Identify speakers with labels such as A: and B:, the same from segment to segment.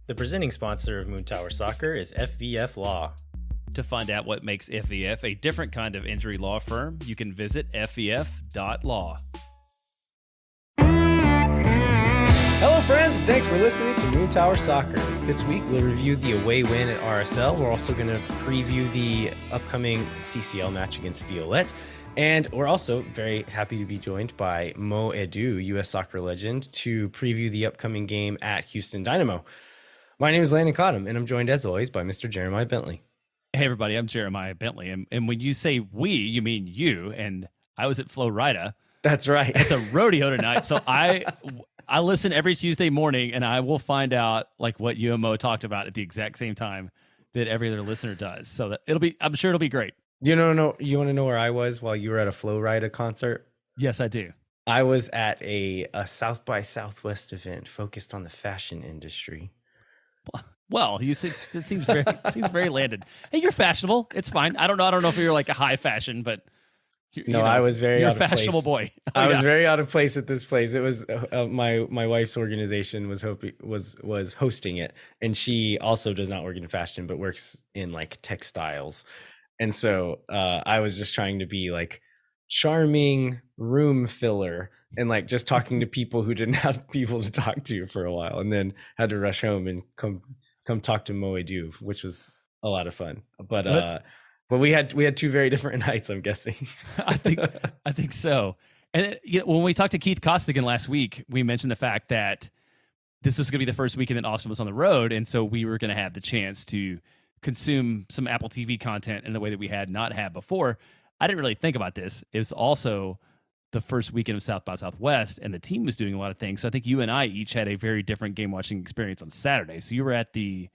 A: The presenting sponsor of Moon Tower Soccer is FVF Law.
B: To find out what makes FVF a different kind of injury law firm, you can visit fvf.law.
A: Hello friends, and thanks for listening to Moon Tower Soccer. This week we'll review the away win at RSL. We're also going to preview the upcoming CCL match against Violette. And we're also very happy to be joined by Mo Edu, U.S. soccer legend, to preview the upcoming game at Houston Dynamo. My name is Landon Cottam, and I'm joined as always by Mr. Jeremiah Bentley.
B: Hey everybody, I'm Jeremiah Bentley, and when you say we, you mean you, and I was at Florida.
A: That's right.
B: At the rodeo tonight, so I listen every Tuesday morning, and I will find out like what you and Mo talked about at the exact same time that every other listener does. So that I'm sure it'll be great.
A: You want to know where I was while you were at a Flow Rida concert?
B: Yes, I do.
A: I was at a South by Southwest event focused on the fashion industry.
B: Well, it seems very landed. Hey, you're fashionable. It's fine. I don't know if you're like a high fashion, but
A: I was very
B: you're
A: out
B: a fashionable
A: of
B: boy.
A: place. I was very out of place at this place. It was my wife's organization was hosting it, and she also does not work in fashion, but works in like textiles. And so I was just trying to be like charming room filler and like just talking to people who didn't have people to talk to for a while, and then had to rush home and come talk to Mo Edu, which was a lot of fun. But we had two very different nights, I'm guessing.
B: I think so. And when we talked to Keith Costigan last week, we mentioned the fact that this was going to be the first weekend that Austin was on the road, and so we were going to have the chance to consume some Apple TV content in the way that we had not had before. I didn't really think about this. It was also the first weekend of South by Southwest, and the team was doing a lot of things. So I think you and I each had a very different game watching experience on Saturday. So you were at the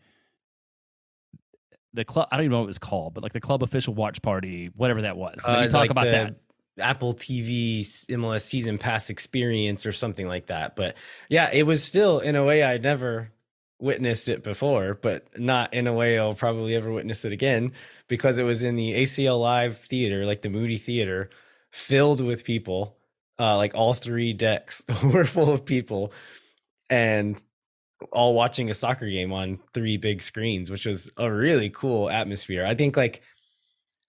B: club, I don't even know what it was called, but like the club official watch party, whatever that was. So you talk about that.
A: Apple TV MLS season pass experience or something like that. But yeah, it was still in a way I'd never witnessed it before, but not in a way I'll probably ever witness it again, because it was in the ACL Live theater, like the Moody Theater, filled with people. Like all three decks were full of people, and all watching a soccer game on three big screens, which was a really cool atmosphere. I think like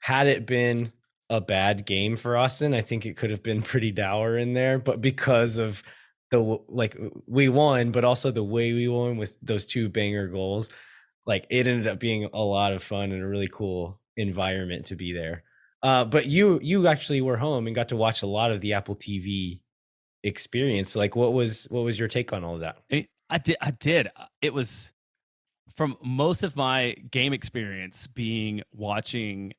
A: had it been a bad game for Austin, I think it could have been pretty dour in there, but because of we won, but also the way we won with those two banger goals, like it ended up being a lot of fun and a really cool environment to be there. But you actually were home and got to watch a lot of the Apple TV experience. So like, what was your take on all of that?
B: I did. It was from most of my game experience being watching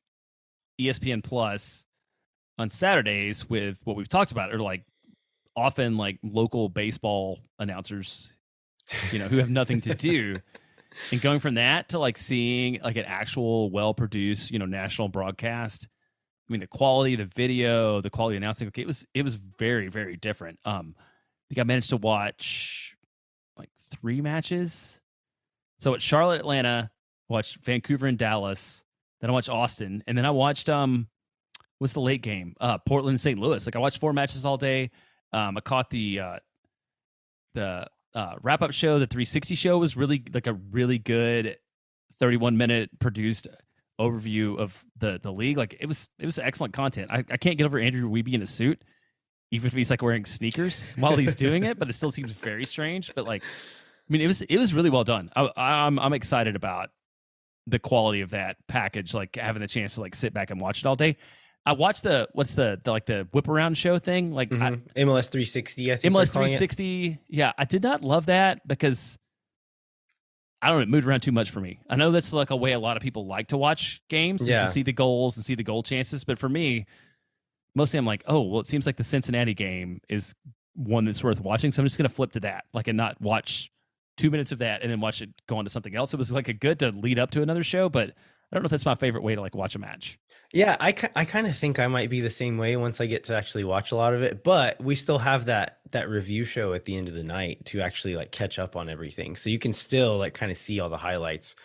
B: ESPN Plus on Saturdays with what we've talked about, or like often like local baseball announcers, who have nothing to do, and going from that to like seeing like an actual well-produced, national broadcast. I mean, the quality of the video, the quality of announcing, it was very, very different. I think I managed to watch like 3 matches. So at Charlotte, Atlanta, watched Vancouver and Dallas, then I watched Austin, and then I watched what's the late game? Portland, St. Louis. Like I watched 4 matches all day. I caught the wrap-up show. The 360 show was really like a really good 31-minute produced overview of the league. Like it was excellent content. I can't get over Andrew Wiebe in a suit, even if he's like wearing sneakers while he's doing it, but it still seems very strange. But like, I mean, it was really well done. I'm excited about the quality of that package, like having the chance to like sit back and watch it all day. I watched the whip around show thing, like
A: MLS 360. I think
B: MLS 360. Yeah, I did not love that because I don't know, it moved around too much for me. I know that's like a way a lot of people like to watch games, just to see the goals and see the goal chances. But for me, mostly I'm like, oh, well, it seems like the Cincinnati game is one that's worth watching, so I'm just going to flip to that, like, and not watch 2 minutes of that and then watch it go on to something else. It was like a good to lead up to another show, but I don't know if that's my favorite way to like watch a match.
A: Yeah, I kind of think I might be the same way once I get to actually watch a lot of it, but we still have that review show at the end of the night to actually like catch up on everything. So you can still like kind of see all the highlights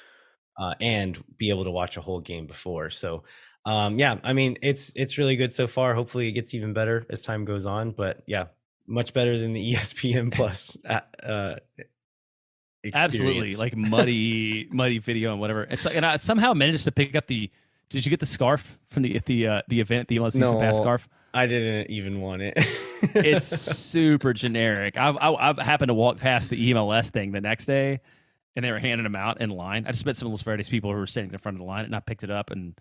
A: and be able to watch a whole game before. So yeah, I mean, it's really good so far. Hopefully it gets even better as time goes on, but yeah, much better than the ESPN Plus
B: Absolutely,
A: experience.
B: like muddy video and whatever. It's like, and I somehow managed to pick up the. Did you get the scarf from the event, the MLS season pass
A: No,
B: scarf?
A: I didn't even want it.
B: It's super generic. I happened to walk past the EMLS thing the next day, and they were handing them out in line. I just met some of Los Verdes people who were standing in front of the line, and I picked it up and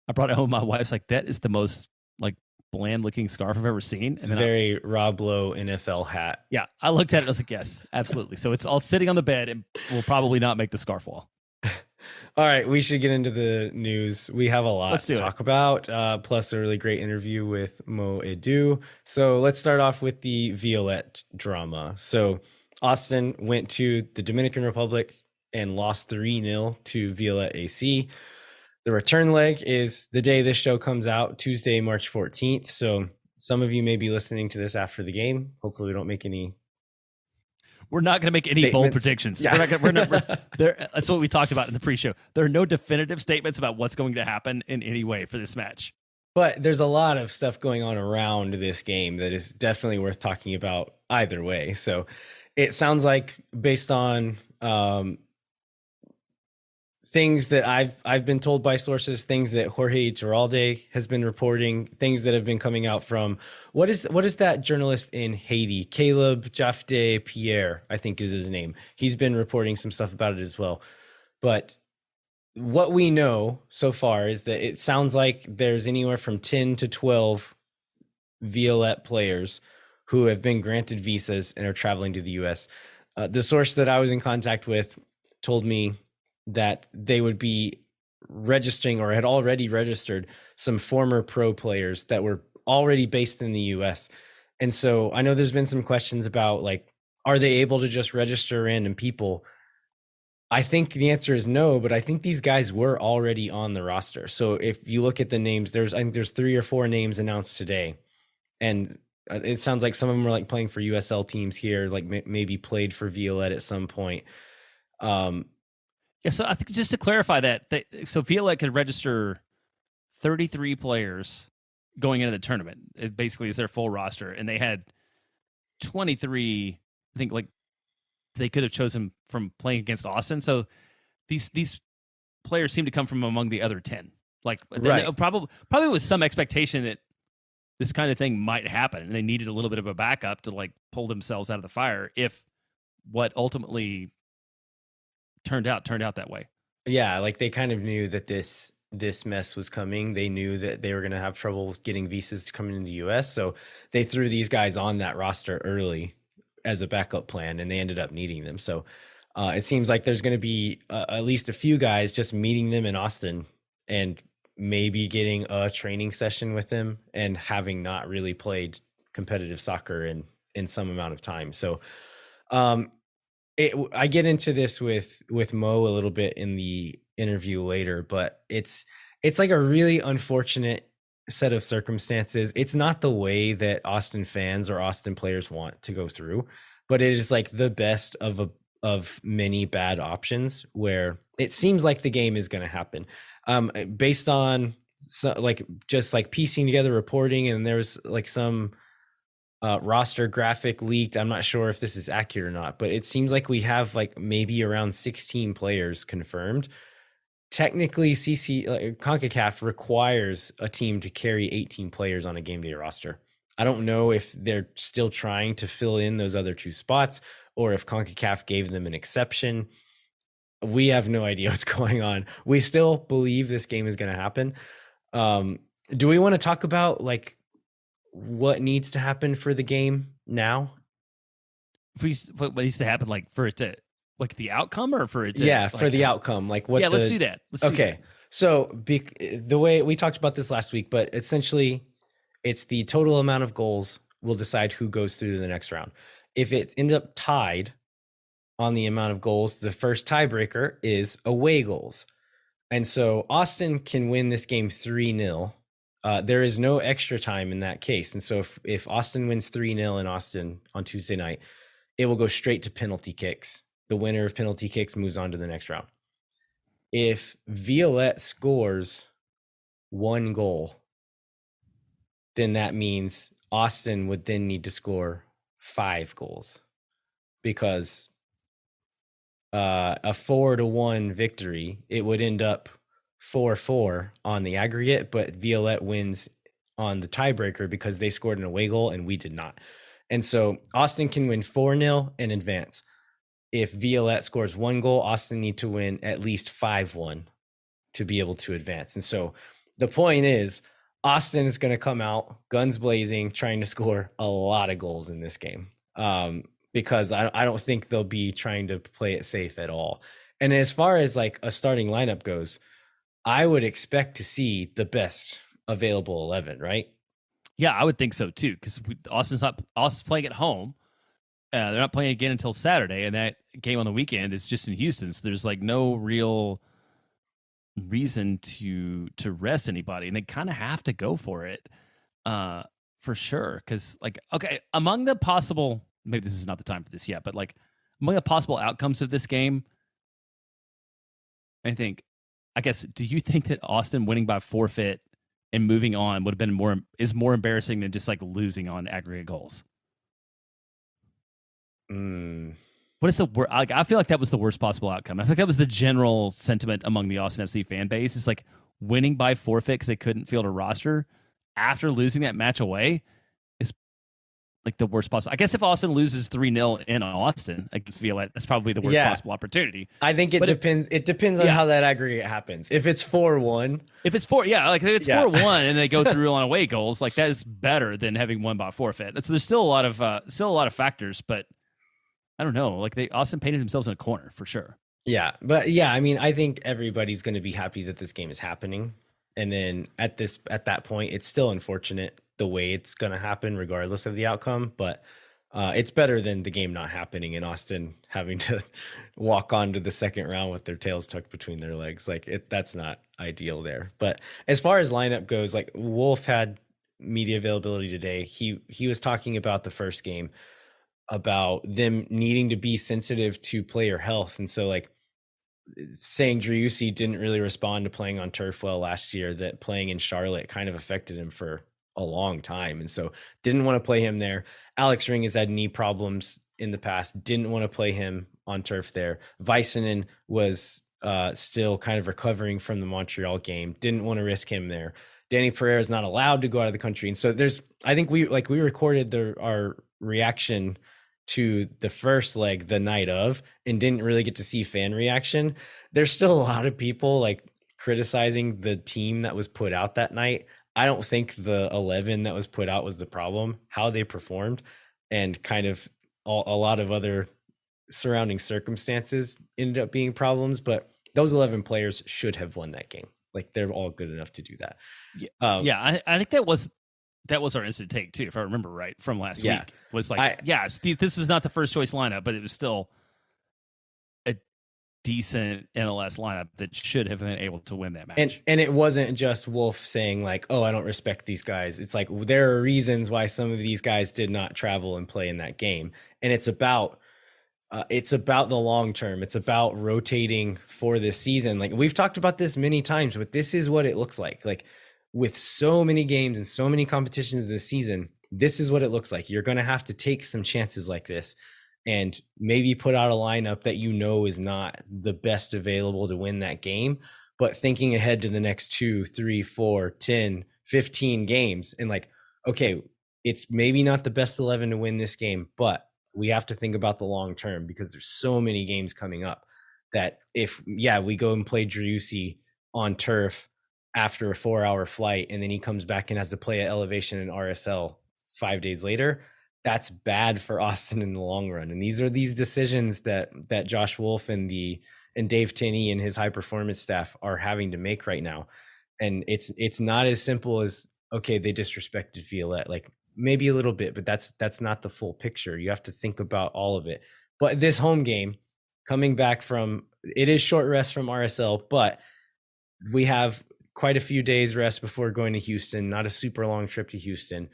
B: I brought it home. My wife's like, "That is the most like bland looking scarf I've ever seen."
A: It's
B: And then
A: very Rob Lowe NFL hat.
B: yeah, I looked at it. I was like, "Yes, absolutely." So it's all sitting on the bed, and will probably not make the scarf wall.
A: All right, we should get into the news. We have a lot
B: Let's
A: to
B: do it.
A: talk about, plus a really great interview with Mo Edu. So let's start off with the Violette drama. So Austin went to the Dominican Republic and lost 3-0 to Violette AC. The return leg is the day this show comes out, Tuesday, March 14th. So some of you may be listening to this after the game. Hopefully we don't make any
B: We're not going to make any bold
A: statements.
B: predictions.
A: Yeah.
B: That's what we talked about in the pre-show. There are no definitive statements about what's going to happen in any way for this match.
A: But there's a lot of stuff going on around this game that is definitely worth talking about either way. So it sounds like, based on things that I've been told by sources, things that Jorge Giralde has been reporting, things that have been coming out from what is that journalist in Haiti, Caleb Jafde Pierre, I think is his name. He's been reporting some stuff about it as well. But what we know so far is that it sounds like there's anywhere from 10 to 12 Violette players who have been granted visas and are traveling to the U.S. The source that I was in contact with told me that they would be registering, or had already registered, some former pro players that were already based in the U.S. And so I know there's been some questions about, like, are they able to just register random people? I think the answer is no, but I think these guys were already on the roster. So if you look at the names, I think there's 3 or 4 names announced today. And it sounds like some of them were like playing for USL teams here, like maybe played for Violette at some point.
B: Yeah, so I think just to clarify that, so Violette could register 33 players going into the tournament. It basically is their full roster, and they had 23. I think, like, they could have chosen from playing against Austin. So these players seem to come from among the other 10. Like,
A: Right.
B: probably with some expectation that this kind of thing might happen, and they needed a little bit of a backup to, like, pull themselves out of the fire if what ultimately turned out that way.
A: Yeah, like they kind of knew that this mess was coming. They knew that they were going to have trouble getting visas to come into the US. So they threw these guys on that roster early as a backup plan, and they ended up needing them. So it seems like there's going to be at least a few guys just meeting them in Austin and maybe getting a training session with them, and having not really played competitive soccer in some amount of time. So I get into this with Mo a little bit in the interview later, but it's like a really unfortunate set of circumstances. It's not the way that Austin fans or Austin players want to go through, but it is like the best of many bad options, where it seems like the game is going to happen, based on just like piecing together reporting. And there's like some roster graphic leaked. I'm not sure if this is accurate or not, but it seems like we have like maybe around 16 players confirmed. Technically, CONCACAF requires a team to carry 18 players on a game day roster. I don't know if they're still trying to fill in those other 2 spots, or if CONCACAF gave them an exception. We have no idea what's going on. We still believe this game is going to happen. Do we want to talk about, like, what needs to happen for the game now?
B: What needs to happen, like, for it to, like, the outcome, or for it to,
A: for the outcome, like what?
B: Yeah, let's do that.
A: Okay, so the way we talked about this last week, but essentially it's the total amount of goals will decide who goes through to the next round. If it ends up tied on the amount of goals, the first tiebreaker is away goals. And so Austin can win this game 3-0. There is no extra time in that case. And so if Austin wins 3-0 in Austin on Tuesday night, it will go straight to penalty kicks. The winner of penalty kicks moves on to the next round. If Violette scores 1 goal, then that means Austin would then need to score 5 goals, because a 4-1 victory, it would end up 4-4 on the aggregate, but Violette wins on the tiebreaker because they scored an away goal and we did not. And so Austin can win 4-0 and advance. If Violette scores 1 goal, Austin need to win at least 5-1 to be able to advance. And so the point is, Austin is going to come out guns blazing, trying to score a lot of goals in this game. Because I don't think they'll be trying to play it safe at all. And as far as like a starting lineup goes, I would expect to see the best available 11, right?
B: Yeah, I would think so too, because Austin's playing at home. They're not playing again until Saturday, and that game on the weekend is just in Houston. So there's like no real reason to rest anybody, and they kind of have to go for it, for sure. Because like, okay, among the possible, maybe this is not the time for this yet, but like among the possible outcomes of this game, I guess, do you think that Austin winning by forfeit and moving on would have been more embarrassing than just like losing on aggregate goals? What is the worst? I feel like that was the worst possible outcome. I think that was the general sentiment among the Austin FC fan base. It's like winning by forfeit because they couldn't field a roster after losing that match away is like the worst possible. I guess if Austin loses 3-0 in Austin against Violette, that's probably the worst possible opportunity.
A: I think it depends. It depends on how that aggregate happens. If it's 4-1,
B: if it's 4-1 and they go through on away goals, like that is better than having won by forfeit. So there's still a lot of factors, but I don't know. Like Austin painted themselves in a corner for sure.
A: Yeah, but yeah, I mean, I think everybody's going to be happy that this game is happening, and then at that point, it's still unfortunate the way it's going to happen, regardless of the outcome. But it's better than the game not happening and Austin having to walk on to the second round with their tails tucked between their legs. Like that's not ideal there. But as far as lineup goes, like Wolff had media availability today. He was talking about the first game, about them needing to be sensitive to player health. And so like saying Driussi didn't really respond to playing on turf well last year, that playing in Charlotte kind of affected him for a long time. And so didn't want to play him there. Alex Ring has had knee problems in the past. Didn't want to play him on turf there. Väisänen was still kind of recovering from the Montreal game. Didn't want to risk him there. Dani Pereira is not allowed to go out of the country. And so I think we recorded our reaction to the first leg the night of and didn't really get to see fan reaction. There's still a lot of people like criticizing the team that was put out that night. I don't think the 11 that was put out was the problem, how they performed, and kind of a lot of other surrounding circumstances ended up being problems, but those 11 players should have won that game. Like they're all good enough to do that.
B: I think that was our instant take too, if I remember right from last week. Was like, this is not the first choice lineup, but it was still a decent NLS lineup that should have been able to win that match.
A: And it wasn't just Wolff saying like, oh, I don't respect these guys. It's like there are reasons why some of these guys did not travel and play in that game. And it's about the long term. It's about rotating for this season. Like we've talked about this many times, but this is what it looks like. Like with so many games and so many competitions this season, this is what it looks like. You're going to have to take some chances like this and maybe put out a lineup that you know is not the best available to win that game, but thinking ahead to the next 2, 3, 4, 10, 15 games and like, okay, it's maybe not the best 11 to win this game, but we have to think about the long term because there's so many games coming up that if we go and play Driussi on turf after a 4-hour flight and then he comes back and has to play at elevation in RSL 5 days later, that's bad for Austin in the long run. And these are these decisions that Josh Wolff and Dave Tinney and his high performance staff are having to make right now. And it's not as simple as, okay, they disrespected Violette. Like maybe a little bit, but that's not the full picture. You have to think about all of it. But this home game, coming back from, it is short rest from RSL, but we have quite a few days rest before going to Houston, not a super long trip to Houston.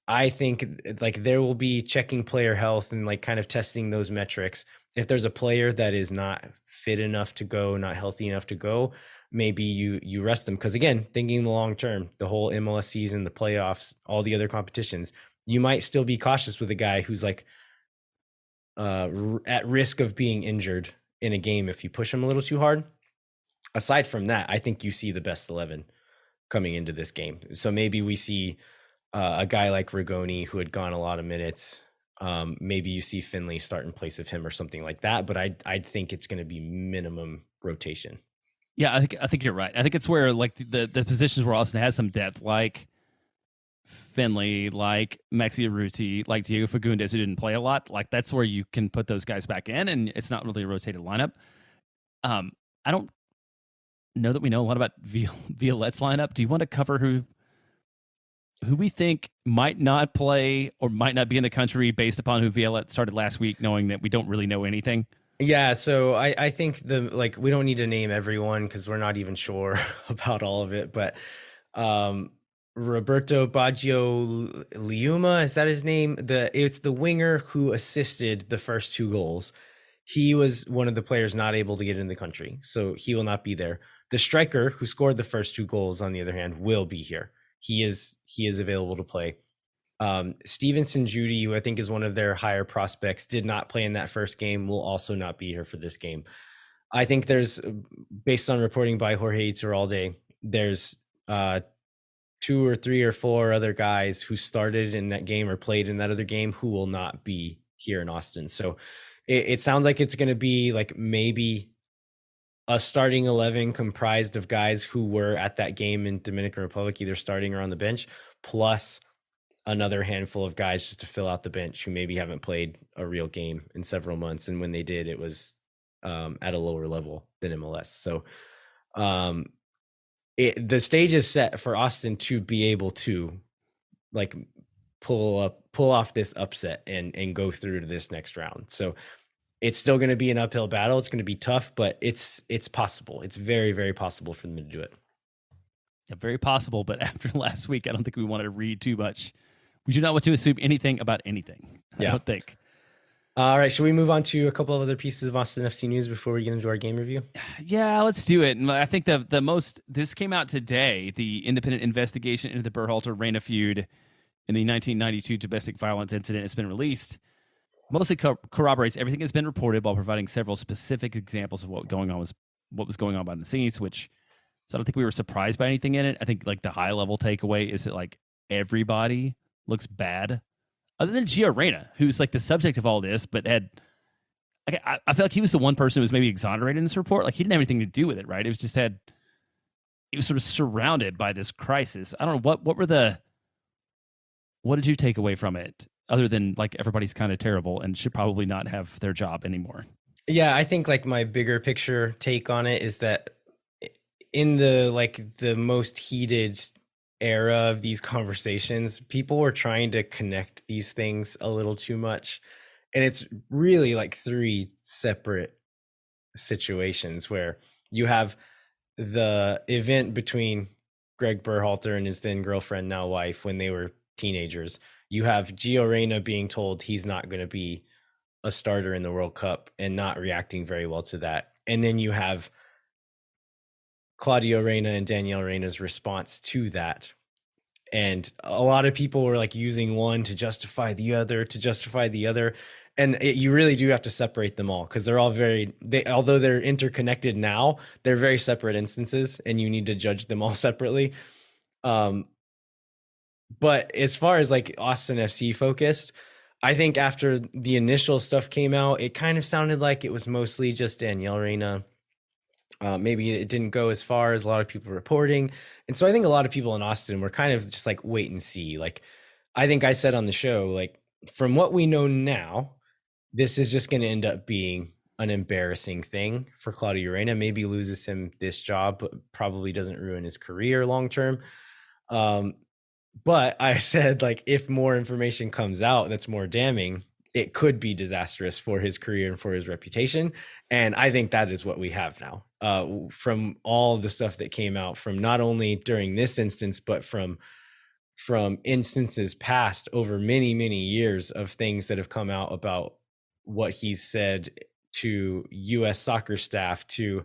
A: I think like there will be checking player health and like kind of testing those metrics. If there's a player that is not fit enough to go, not healthy enough to go, maybe you rest them. Because again, thinking the long term, the whole MLS season, the playoffs, all the other competitions, you might still be cautious with a guy who's like at risk of being injured in a game if you push him a little too hard. Aside from that, I think you see the best 11 coming into this game. So maybe we see a guy like Rigoni, who had gone a lot of minutes. Maybe you see Finley start in place of him or something like that. But I think it's going to be minimum rotation.
B: Yeah, I think you're right. I think it's where like the positions where Austin has some depth, like Finley, like Maxi Arruti, like Diego Fagundes, who didn't play a lot. Like that's where you can put those guys back in, and it's not really a rotated lineup. I don't know that we know a lot about Violette's lineup. Do you want to cover who we think might not play or might not be in the country based upon who Violette started last week, knowing that we don't really know anything?
A: Yeah, so I think we don't need to name everyone because we're not even sure about all of it, but Roberto Baggio Liuma, is that his name? It's the winger who assisted the first 2 goals. He was one of the players not able to get in the country, so he will not be there. The striker who scored the first 2 goals, on the other hand, will be here. He is available to play. Stevenson Judy, who I think is one of their higher prospects, did not play in that first game, will also not be here for this game. I think there's, based on reporting by Jorge Iturralde, there's 2 or 3 or 4 other guys who started in that game or played in that other game who will not be here in Austin. So it sounds like it's going to be like maybe a starting 11 comprised of guys who were at that game in Dominican Republic, either starting or on the bench, plus another handful of guys just to fill out the bench who maybe haven't played a real game in several months. And when they did, it was at a lower level than MLS. So the stage is set for Austin to be able to like pull off this upset and go through to this next round. So it's still going to be an uphill battle. It's going to be tough, but it's possible. It's very, very possible for them to do it.
B: Yeah, very possible. But after last week, I don't think we wanted to read too much. We do not want to assume anything about anything. I don't think.
A: All right. Should we move on to a couple of other pieces of Austin FC news before we get into our game review?
B: Yeah, let's do it. And I think this came out today, the independent investigation into the Berhalter-Reina feud in the 1992 domestic violence incident has been released. Mostly corroborates everything that's been reported while providing several specific examples of what was going on behind the scenes, so I don't think we were surprised by anything in it. I think like the high level takeaway is that like everybody looks bad other than Gio Reyna, who's like the subject of all this, but I feel like he was the one person who was maybe exonerated in this report. Like he didn't have anything to do with it, right? It was just he was sort of surrounded by this crisis. I don't know what did you take away from it? Other than like everybody's kind of terrible and should probably not have their job anymore.
A: Yeah, I think like my bigger picture take on it is that in the most heated era of these conversations, people were trying to connect these things a little too much. And it's really like 3 separate situations where you have the event between Greg Berhalter and his then girlfriend, now wife, when they were teenagers. You have Gio Reyna being told he's not going to be a starter in the World Cup and not reacting very well to that. And then you have Claudio Reyna and Danielle Reyna's response to that. And a lot of people were like using one to justify the other, And you really do have to separate them all because they're all although they're interconnected now, they're very separate instances and you need to judge them all separately. But as far as like Austin FC focused, I think after the initial stuff came out, it kind of sounded like it was mostly just Danielle Reyna. Maybe it didn't go as far as a lot of people reporting. And so I think a lot of people in Austin were kind of just like wait and see. Like I think I said on the show, like from what we know now, this is just going to end up being an embarrassing thing for Claudio Reyna. Maybe loses him this job, but probably doesn't ruin his career long term. But I said, like, if more information comes out that's more damning, it could be disastrous for his career and for his reputation. And I think that is what we have now. From all of the stuff that came out from not only during this instance, but from instances past over many, many years of things that have come out about what he's said to U.S. soccer staff, to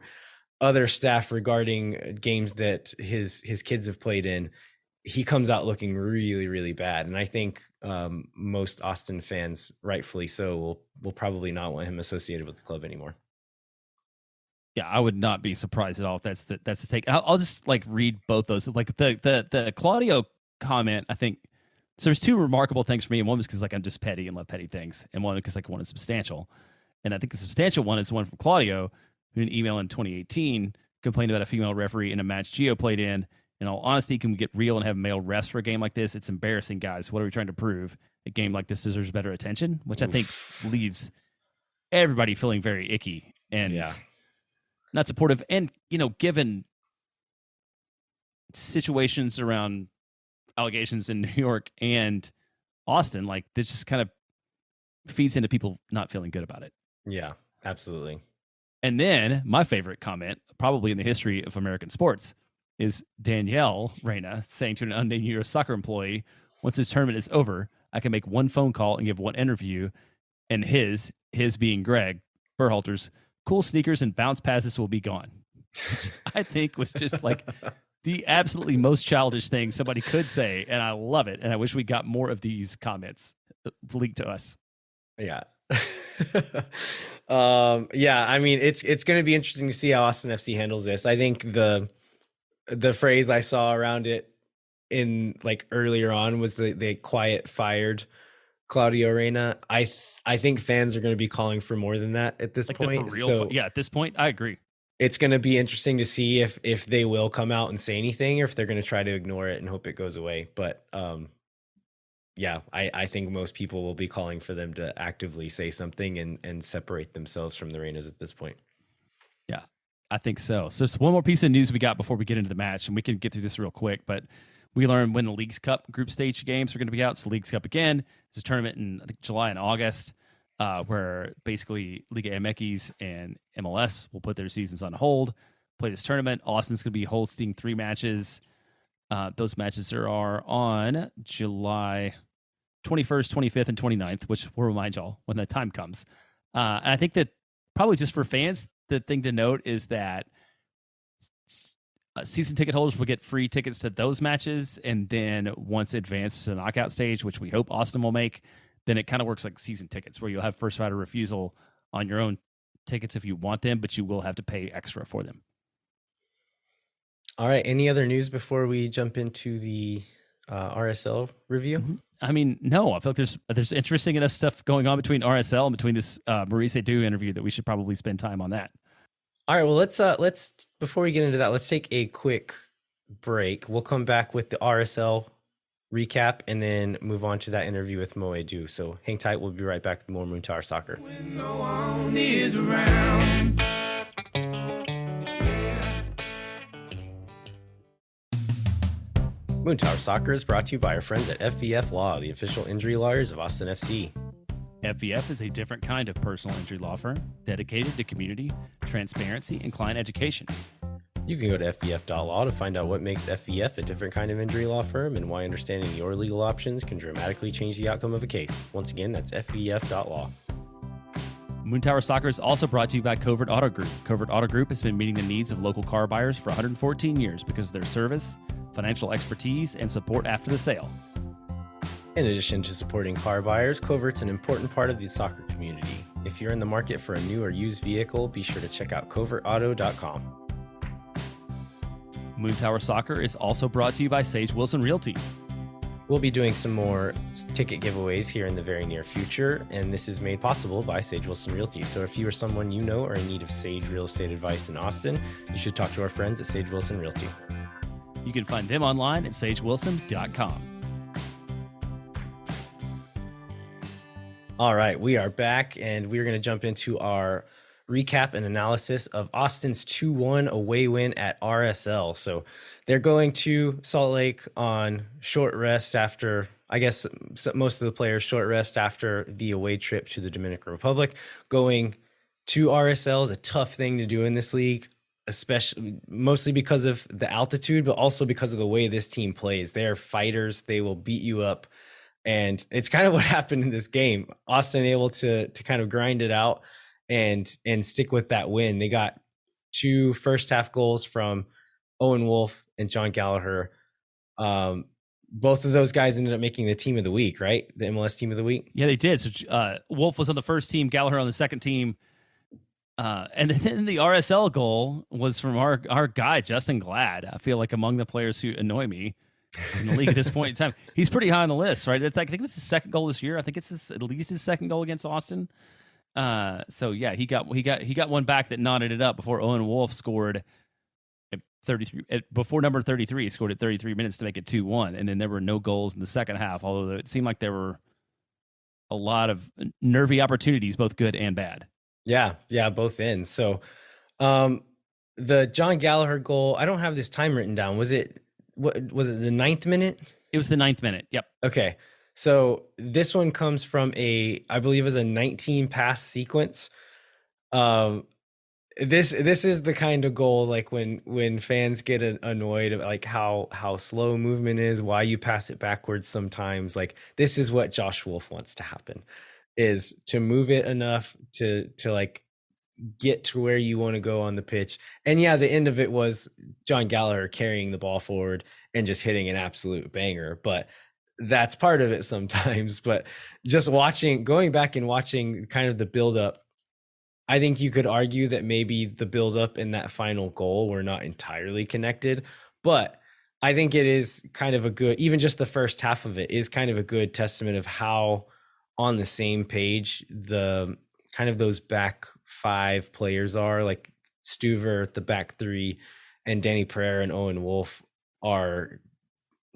A: other staff regarding games that his kids have played in. He comes out looking really, really bad. And I think most Austin fans, rightfully so, will probably not want him associated with the club anymore.
B: Yeah, I would not be surprised at all if that's the take. I'll just like read both those. Like the Claudio comment, I think. So there's two remarkable things for me, and one was because like I'm just petty and love petty things, and one because like one is substantial, and I think the substantial one is the one from Claudio, who in an email in 2018 complained about a female referee in a match Gio played in. In all honesty, can we get real and have male refs for a game like this? It's embarrassing, guys. What are we trying to prove? A game like this deserves better attention, which I think leaves everybody feeling very icky and not supportive. And, given situations around allegations in New York and Austin, like this just kind of feeds into people not feeling good about it.
A: Yeah, absolutely.
B: And then my favorite comment, probably in the history of American sports, is Danielle Reyna saying to an unnamed U.S. soccer employee, once this tournament is over, I can make one phone call and give one interview, and his being Greg Berhalter's, cool sneakers and bounce passes will be gone. Which I think was just like the absolutely most childish thing somebody could say, and I love it. And I wish we got more of these comments leaked to us.
A: Yeah. I mean, it's going to be interesting to see how Austin FC handles this. I think the phrase I saw around it in like earlier on was they quiet fired Claudio Reyna. I think fans are going to be calling for more than that at this point.
B: At this point, I agree.
A: It's going to be interesting to see if they will come out and say anything, or if they're going to try to ignore it and hope it goes away. But I think most people will be calling for them to actively say something and separate themselves from the Reynas at this point.
B: Yeah, I think so. So one more piece of news we got before we get into the match, and we can get through this real quick, but we learned when the Leagues Cup group stage games are going to be out. So Leagues Cup again is a tournament in, I think, July and August, where basically Liga MX and MLS will put their seasons on hold, play this tournament. Austin's going to be hosting 3 matches. Those matches are on July 21st, 25th, and 29th, which we'll remind y'all when that time comes. And I think that probably just for fans, the thing to note is that season ticket holders will get free tickets to those matches, and then once it advances to the knockout stage, which we hope Austin will make, then it kind of works like season tickets, where you'll have first right of refusal on your own tickets if you want them, but you will have to pay extra for them.
A: All right. Any other news before we jump into the RSL review?
B: Mm-hmm. I mean, no. I feel like there's interesting enough stuff going on between RSL and between this Maurice Edu interview that we should probably spend time on that.
A: All right, well, let's before we get into that, let's take a quick break. We'll come back with the RSL recap and then move on to that interview with Mo Edu. So hang tight. We'll be right back with more Moon Tower Soccer. When no one is around. Moon Tower Soccer is brought to you by our friends at FVF Law, the official injury lawyers of Austin FC.
B: FVF is a different kind of personal injury law firm dedicated to community, transparency, and client education.
A: You can go to FVF.law to find out what makes FVF a different kind of injury law firm and why understanding your legal options can dramatically change the outcome of a case. Once again, that's FVF.law.
B: Moon Tower Soccer is also brought to you by Covert Auto Group. Covert Auto Group has been meeting the needs of local car buyers for 114 years because of their service, financial expertise, and support after the sale.
A: In addition to supporting car buyers, Covert's an important part of the soccer community. If you're in the market for a new or used vehicle, be sure to check out covertauto.com.
B: Moon Tower Soccer is also brought to you by Sage Wilson Realty.
A: We'll be doing some more ticket giveaways here in the very near future, and this is made possible by Sage Wilson Realty. So if you or someone you know are in need of Sage real estate advice in Austin, you should talk to our friends at Sage Wilson Realty.
B: You can find them online at sagewilson.com.
A: All right, we are back, and we're going to jump into our recap and analysis of Austin's 2-1 away win at RSL. So they're going to Salt Lake on short rest after, I guess, most of the players short rest after the away trip to the Dominican Republic. Going to RSL is a tough thing to do in this league, especially mostly because of the altitude, but also because of the way this team plays. They're fighters. They will beat you up. And it's kind of what happened in this game. Austin able to kind of grind it out and stick with that win. They got 2 first half goals from Owen Wolff and John Gallagher. Both of those guys ended up making the team of the week, right? The MLS team of the week.
B: Yeah, they did. So Wolff was on the first team, Gallagher on the second team. And then the RSL goal was from our guy Justin Glad. I feel like among the players who annoy me in the league at this point in time, he's pretty high on the list, right? It's like, I think it was his second goal this year. I think it's at least his second goal against Austin. So yeah, he got one back that knotted it up before Owen Wolff scored at 33 before number 33. He scored at 33 minutes to make it 2-1, and then there were no goals in the second half. Although it seemed like there were a lot of nervy opportunities, both good and bad.
A: Yeah, both ends. So, the John Gallagher goal, I don't have this time written down. Was it the 9th minute? It
B: was the 9th minute. Yep.
A: Okay. So this one comes from I believe it was a 19 pass sequence. This is the kind of goal, like when fans get annoyed at like how slow movement is, why you pass it backwards sometimes. Like, this is what Josh Wolff wants to happen, is to move it enough to like get to where you want to go on the pitch. And yeah, the end of it was John Gallagher carrying the ball forward and just hitting an absolute banger. But that's part of it sometimes. But just going back and watching kind of the buildup, I think you could argue that maybe the buildup and that final goal were not entirely connected. But I think it is kind of a good, even just the first half of it is kind of a good testament of how on the same page the kind of those back five players are, like Stuver, the back three, and Dani Pereira and Owen Wolff are,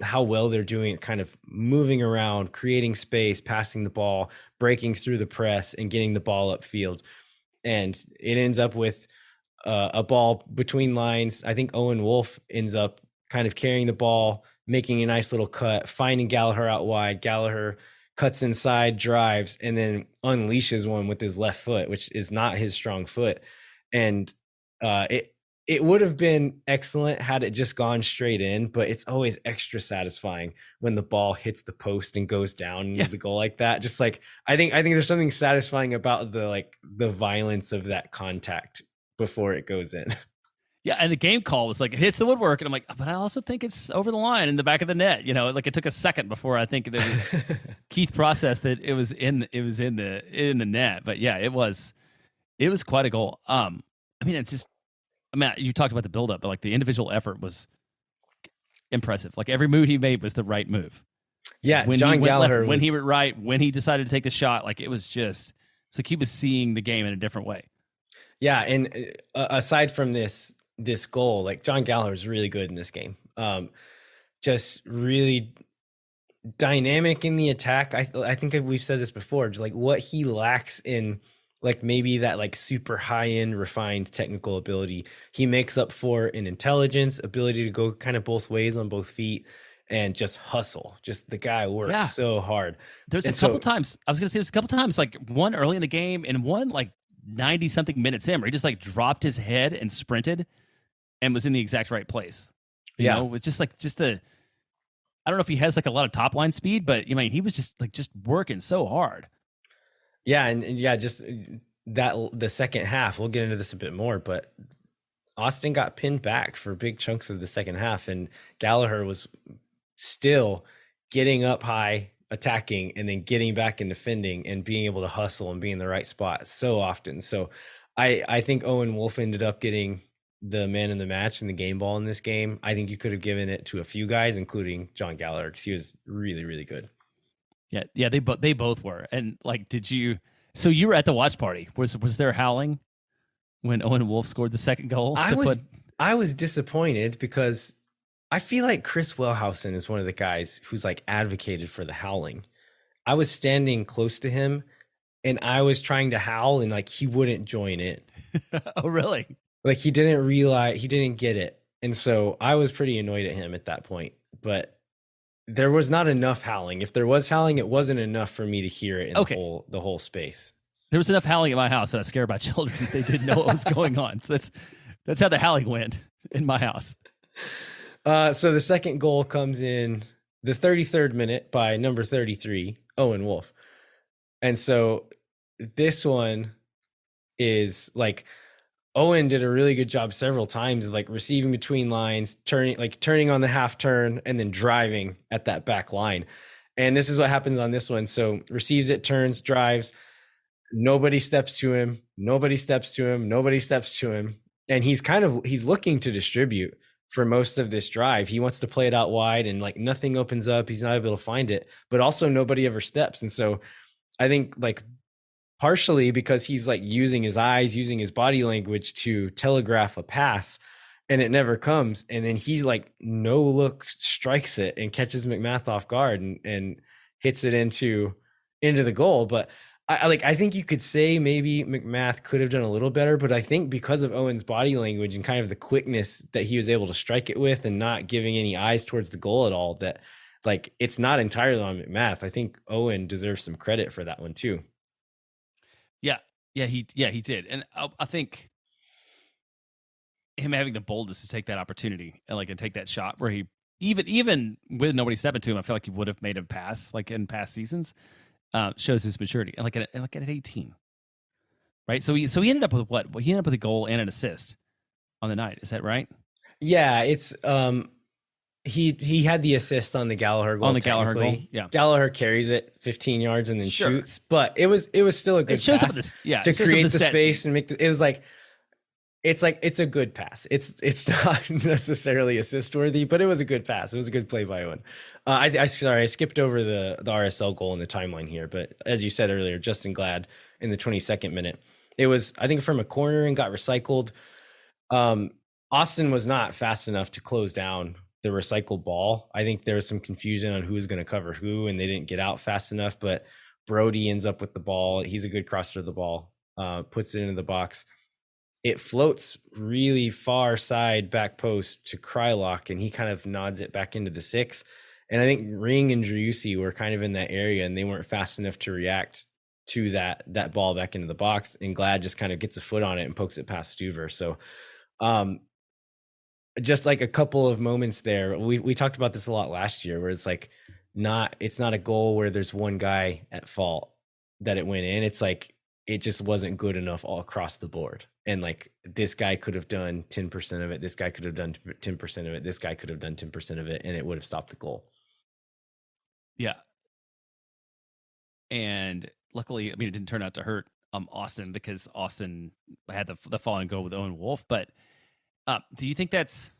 A: how well they're doing it, kind of moving around, creating space, passing the ball, breaking through the press, and getting the ball upfield. And it ends up with a ball between lines. I think Owen Wolff ends up kind of carrying the ball, making a nice little cut, finding Gallagher out wide. Gallagher cuts inside, drives, and then unleashes one with his left foot, which is not his strong foot. And it would have been excellent had it just gone straight in, but it's always extra satisfying when the ball hits the post and goes down into the goal like that. Just like, I think there's something satisfying about the violence of that contact before it goes in.
B: Yeah, and the game call was like, it hits the woodwork, and I'm like, but I also think it's over the line in the back of the net. You know, like it took a second before I think that Keith processed that it was in the net. But yeah, it was quite a goal. I mean, it's just, you talked about the buildup, but like the individual effort was impressive. Like every move he made was the right move.
A: Yeah,
B: when
A: John
B: he went
A: Gallagher
B: left, when he went right, when he decided to take the shot, like it was like he was seeing the game in a different way.
A: Yeah, and aside from this goal, like John Gallagher is really good in this game. Just really dynamic in the attack. I think we've said this before, just like what he lacks in like maybe that like super high end refined technical ability, he makes up for in intelligence, ability to go kind of both ways on both feet, and just hustle. Just the guy works so hard.
B: There's a couple times, I was going to say there's a couple times, like one early in the game and one like 90 something minutes in where he just like dropped his head and sprinted and was in the exact right place. You know, it was just I don't know if he has like a lot of top line speed, but I mean, he was just working so hard.
A: Yeah, and just that the second half, we'll get into this a bit more, but Austin got pinned back for big chunks of the second half, and Gallagher was still getting up high, attacking, and then getting back and defending and being able to hustle and be in the right spot so often. So I think Owen Wolff ended up getting the man in the match and the game ball in this game. I think you could have given it to a few guys, including John Gallagher, because he was really, really good.
B: Yeah, they both were. And like, so you were at the watch party. Was there howling when Owen Wolff scored the second goal?
A: I was disappointed because I feel like Chris Wellhausen is one of the guys who's like advocated for the howling. I was standing close to him and I was trying to howl and like he wouldn't join in.
B: Oh, really?
A: Like he didn't realize, he didn't get it. And so I was pretty annoyed at him at that point, but there was not enough howling. If there was howling, it wasn't enough for me to hear it in the whole space.
B: There was enough howling at my house that I was scared about children. They didn't know what was going on. So that's how the howling went in my house.
A: So the second goal comes in the 33rd minute by number 33, Owen Wolff. And so this one is like, Owen did a really good job several times of like receiving between lines, turning on the half turn, and then driving at that back line. And this is what happens on this one. So receives it, turns, drives. nobody steps to him, nobody steps to him, nobody steps to him. And he's looking to distribute for most of this drive. He wants to play it out wide and like nothing opens up. He's not able to find it, but also nobody ever steps. And so I think like partially because he's like using his eyes, using his body language to telegraph a pass and it never comes. And then he like no look strikes it and catches McMath off guard and hits it into the goal. But I think you could say maybe McMath could have done a little better, but I think because of Owen's body language and kind of the quickness that he was able to strike it with and not giving any eyes towards the goal at all, that like it's not entirely on McMath. I think Owen deserves some credit for that one too.
B: Yeah, he did. And I think him having the boldness to take that opportunity and take that shot where he even with nobody stepping to him, I feel like he would have made a pass like in past seasons. Shows his maturity, and like at 18, right? So he ended up with what? Well, he ended up with a goal and an assist on the night. Is that right?
A: Yeah, it's he had the assist on the Gallagher goal.
B: On the Gallagher goal, yeah.
A: Gallagher carries it 15 yards and then shoots, but it was still a good pass to create the space and make it was like it's a good pass. It's not necessarily assist worthy, but it was a good pass. It was a good play by Owen. I skipped over the RSL goal in the timeline here, but as you said earlier, Justin Glad in the 22nd minute, it was I think from a corner and got recycled. Austin was not fast enough to close down the recycled ball. I think there was some confusion on who was going to cover who, and they didn't get out fast enough. But Brody ends up with the ball. He's a good crosser of the ball. Puts it into the box. It floats really far side back post to Krylock, and he kind of nods it back into the 6. And I think Ring and Driussi were kind of in that area, and they weren't fast enough to react to that ball back into the box. And Glad just kind of gets a foot on it and pokes it past Stuver. So just like a couple of moments there, we talked about this a lot last year, where it's like it's not a goal where there's one guy at fault that it went in. It's like it just wasn't good enough all across the board. And like this guy could have done 10% of it. This guy could have done 10% of it. This guy could have done 10% of it, and it would have stopped the goal.
B: Yeah. And luckily, I mean, it didn't turn out to hurt Austin, because Austin had the fall and go with Owen Wolff. But do you think is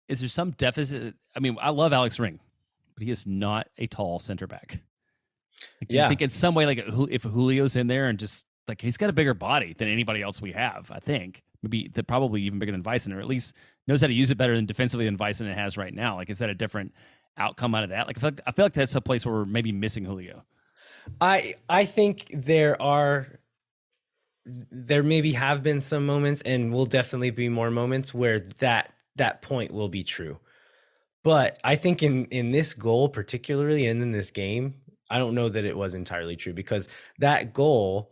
B: there some deficit? I mean, I love Alex Ring, but he is not a tall center back. Like, do you think in some way, like if Julio's in there and just like he's got a bigger body than anybody else we have, I think maybe probably even bigger than Vicen, or at least knows how to use it better than defensively than Vicen has right now. Like, is that a different outcome out of that? Like, I feel like that's a place where we're maybe missing Julio.
A: I think there maybe have been some moments, and will definitely be more moments where that point will be true. But I think in this goal particularly, and in this game, I don't know that it was entirely true, because that goal,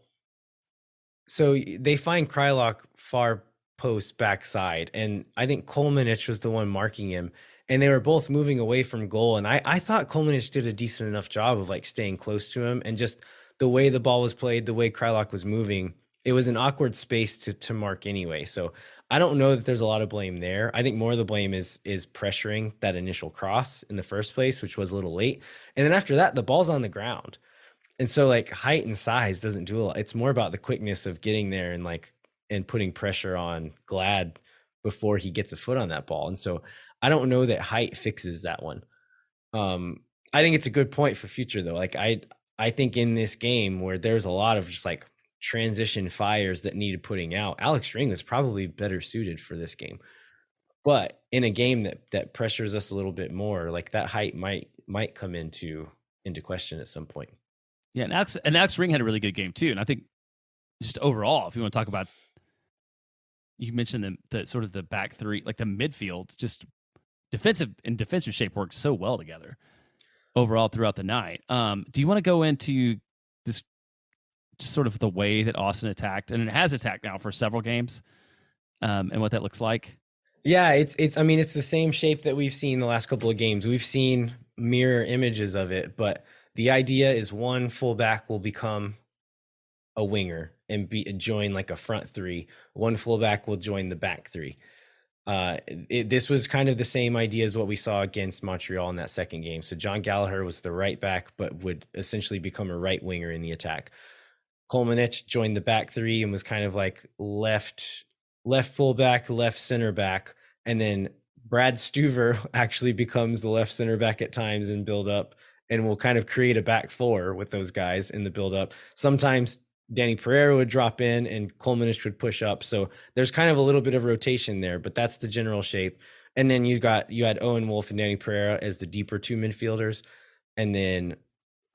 A: so they find Krylock far post backside, and I think Kolmanich was the one marking him, and they were both moving away from goal. And I thought Kolmanich did a decent enough job of like staying close to him, and just the way the ball was played, the way Krylock was moving, it was an awkward space to mark anyway. So I don't know that there's a lot of blame there. I think more of the blame is pressuring that initial cross in the first place, which was a little late. And then after that, the ball's on the ground. And so like height and size doesn't do a lot. It's more about the quickness of getting there and putting pressure on Glad before he gets a foot on that ball. And so I don't know that height fixes that one. I think it's a good point for future though. Like I think in this game where there's a lot of just like transition fires that needed putting out, Alex Ring was probably better suited for this game. But in a game that pressures us a little bit more, like that height might come into question at some point.
B: Yeah, and Alex Ring had a really good game too. And I think just overall, if you want to talk about, you mentioned the sort of the back three, like the midfield, just defensive shape worked so well together overall throughout the night. Do you want to go into this, just sort of the way that Austin attacked, and it has attacked now for several games, and what that looks like?
A: Yeah, it's the same shape that we've seen the last couple of games. We've seen mirror images of it, but the idea is one fullback will become a winger and join like a front three. One fullback will join the back three. This was kind of the same idea as what we saw against Montreal in that second game. So John Gallagher was the right back, but would essentially become a right winger in the attack. Kolmanich joined the back three and was kind of like left fullback, left center back. And then Brad Stuver actually becomes the left center back at times in build up, and will kind of create a back four with those guys in the build up. Sometimes Dani Pereira would drop in and Kolmanich would push up. So there's kind of a little bit of rotation there, but that's the general shape. And then you had Owen Wolff and Dani Pereira as the deeper two midfielders. And then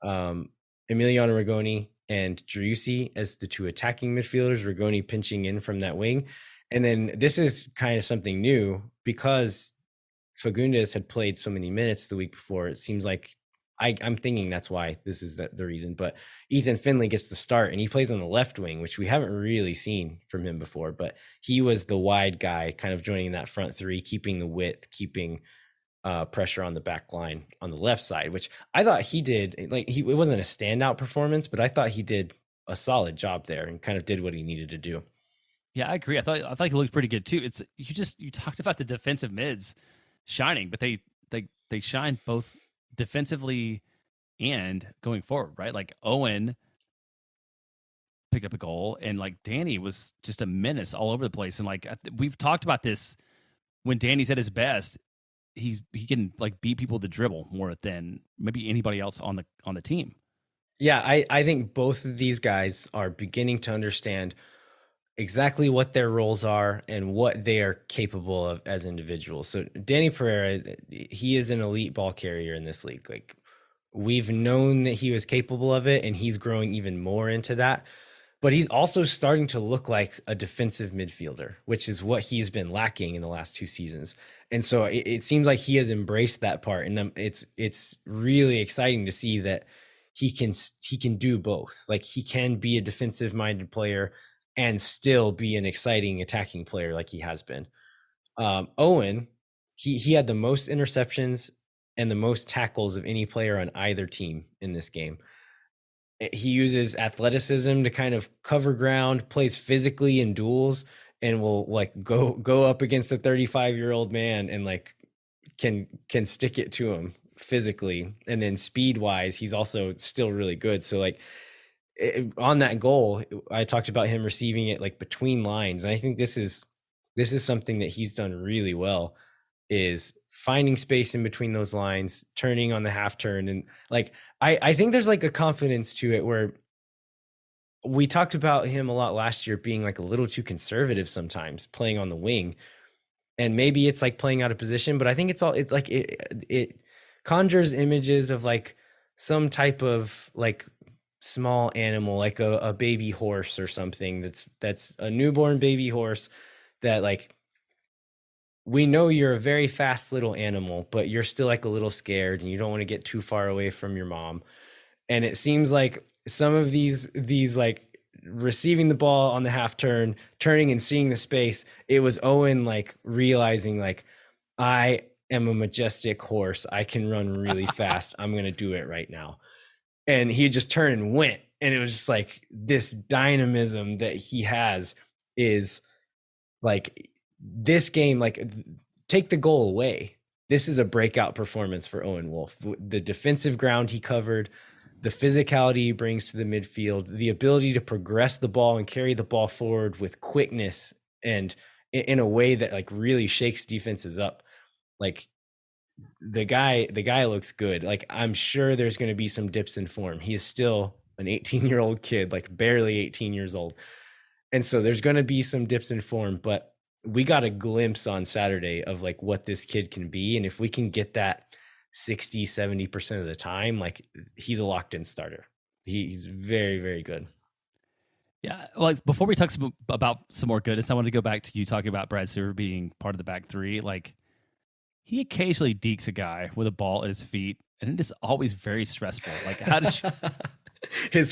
A: Emiliano Rigoni and Driussi as the two attacking midfielders, Rigoni pinching in from that wing. And then this is kind of something new because Fagundes had played so many minutes the week before. It seems like I'm thinking that's why this is the reason. But Ethan Finlay gets the start, and he plays on the left wing, which we haven't really seen from him before. But he was the wide guy, kind of joining that front three, keeping the width, keeping pressure on the back line on the left side, which I thought he did. It wasn't a standout performance, but I thought he did a solid job there and kind of did what he needed to do.
B: Yeah, I agree. I thought he looked pretty good too. You talked about the defensive mids shining, but they shine both defensively and going forward, right? Like Owen picked up a goal, and like Dani was just a menace all over the place. And like we've talked about this, when Dani's at his best, he can like beat people with the dribble more than maybe anybody else on the team.
A: Yeah, I think both of these guys are beginning to understand exactly what their roles are and what they are capable of as individuals. So Dani Pereira, he is an elite ball carrier in this league. Like, we've known that he was capable of it, and he's growing even more into that. But he's also starting to look like a defensive midfielder, which is what he's been lacking in the last 2 seasons. And so it seems like he has embraced that part, and it's really exciting to see that he can do both. Like, he can be a defensive minded player and still be an exciting attacking player like he has been. Owen, he had the most interceptions and the most tackles of any player on either team in this game. He uses athleticism to kind of cover ground, plays physically in duels, and will like go up against a 35-year-old man and like can stick it to him physically. And then speed wise, he's also still really good. So like, on that goal, I talked about him receiving it like between lines, and I think this is something that he's done really well, is finding space in between those lines, turning on the half turn. And like I think there's like a confidence to it where we talked about him a lot last year being like a little too conservative sometimes playing on the wing, and maybe it's like playing out of position, but I think it's like it conjures images of like some type of like small animal, like a baby horse or something that's a newborn baby horse that like, we know you're a very fast little animal, but you're still like a little scared and you don't want to get too far away from your mom. And it seems like some of these like receiving the ball on the half turn, turning and seeing the space, it was Owen like realizing like, I am a majestic horse, I can run really fast, I'm going to do it right now. And he just turned and went. And it was just like this dynamism that he has is like, this game, like, take the goal away, this is a breakout performance for Owen Wolff. The defensive ground he covered, the physicality he brings to the midfield, the ability to progress the ball and carry the ball forward with quickness and in a way that like really shakes defenses up. Like, the guy looks good. Like, I'm sure there's going to be some dips in form. He is still an 18-year-old kid, like barely 18 years old. And so there's going to be some dips in form, but we got a glimpse on Saturday of like what this kid can be. And if we can get that 60-70% of the time, like, he's a locked in starter. He's very, very good.
B: Yeah. Well, before we talk about some more goodness, I want to go back to you talking about Brad Stuver being part of the back three. Like, he occasionally dekes a guy with a ball at his feet, and it is always very stressful. Like, how does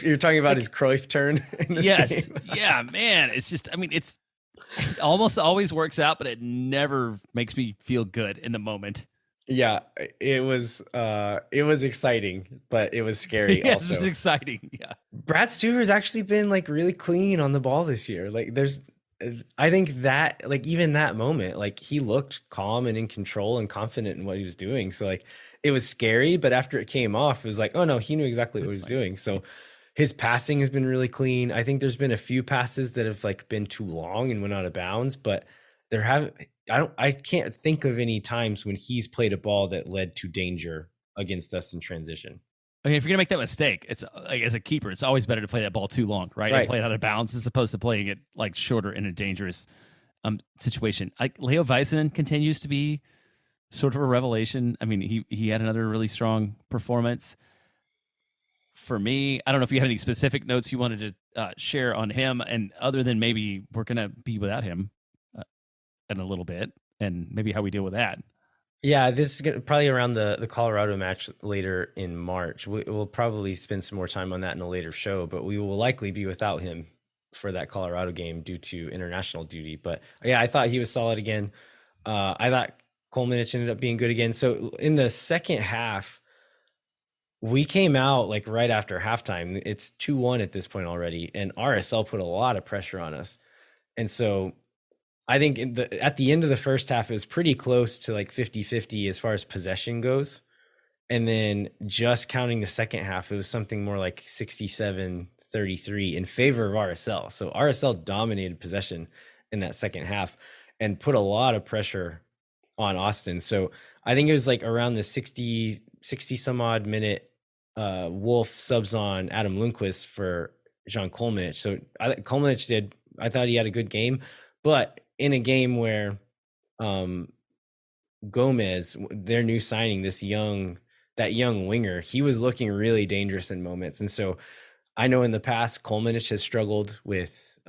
A: you're talking about like, his Cruyff turn in this game?
B: Yeah, man. It's just, I mean, it almost always works out, but it never makes me feel good in the moment.
A: Yeah, it was exciting, but it was scary. Also,
B: it was exciting. Yeah,
A: Brad Stuver's actually been like really clean on the ball this year. Like, there's I think that like even that moment, like he looked calm and in control and confident in what he was doing. So like it was scary, but after it came off, it was like, oh no, he knew exactly what he was doing. So his passing has been really clean. I think there's been a few passes that have like been too long and went out of bounds, but there haven't. I can't think of any times when he's played a ball that led to danger against us in transition.
B: Okay, if you're gonna make that mistake, it's like as a keeper, it's always better to play that ball too long, right? And play it out of bounds as opposed to playing it like shorter in a dangerous situation. Leo Väisänen continues to be sort of a revelation. I mean, he had another really strong performance. For me, I don't know if you had any specific notes you wanted to share on him, and other than maybe we're gonna be without him in a little bit, and maybe how we deal with that.
A: Yeah, this is probably around the Colorado match later in March. We'll probably spend some more time on that in a later show, but we will likely be without him for that Colorado game due to international duty. But yeah, I thought he was solid again. I thought Kolmanic ended up being good again. So in the second half, we came out like right after halftime. It's 2-1 at this point already, and RSL put a lot of pressure on us. And so I think at the end of the first half, it was pretty close to like 50-50 as far as possession goes. And then just counting the second half, it was something more like 67-33 in favor of RSL. So RSL dominated possession in that second half and put a lot of pressure on Austin. So I think it was like around the 60 some odd minute Wolff subs on Adam Lundqvist for Jean Kolmanic. So Kolmanic I thought he had a good game, but in a game where Gomez, their new signing, that young winger, he was looking really dangerous in moments. And so I know in the past, Kolmanic has struggled with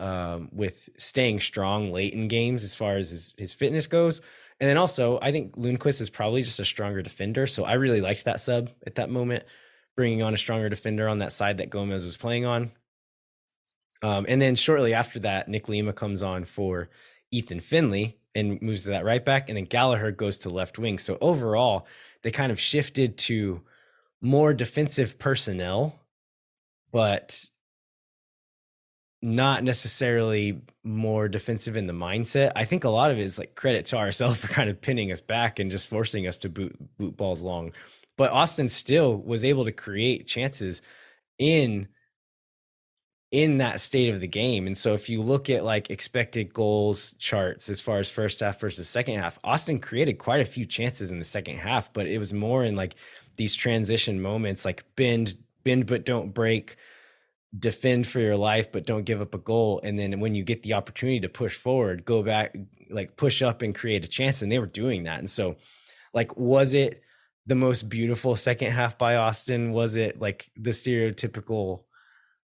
A: staying strong late in games as far as his fitness goes. And then also, I think Lundqvist is probably just a stronger defender. So I really liked that sub at that moment, bringing on a stronger defender on that side that Gomez was playing on. And then shortly after that, Nick Lima comes on for Ethan Finley and moves to that right back. And then Gallagher goes to left wing. So overall, they kind of shifted to more defensive personnel, but not necessarily more defensive in the mindset. I think a lot of it is like credit to ourselves for kind of pinning us back and just forcing us to boot balls long. But Austin still was able to create chances in that state of the game. And so if you look at like expected goals charts as far as first half versus second half, Austin created quite a few chances in the second half, but it was more in like these transition moments, like bend but don't break, defend for your life but don't give up a goal. And then when you get the opportunity to push forward, go back, like push up and create a chance. And they were doing that. And so like, was it the most beautiful second half by Austin? Was it like the stereotypical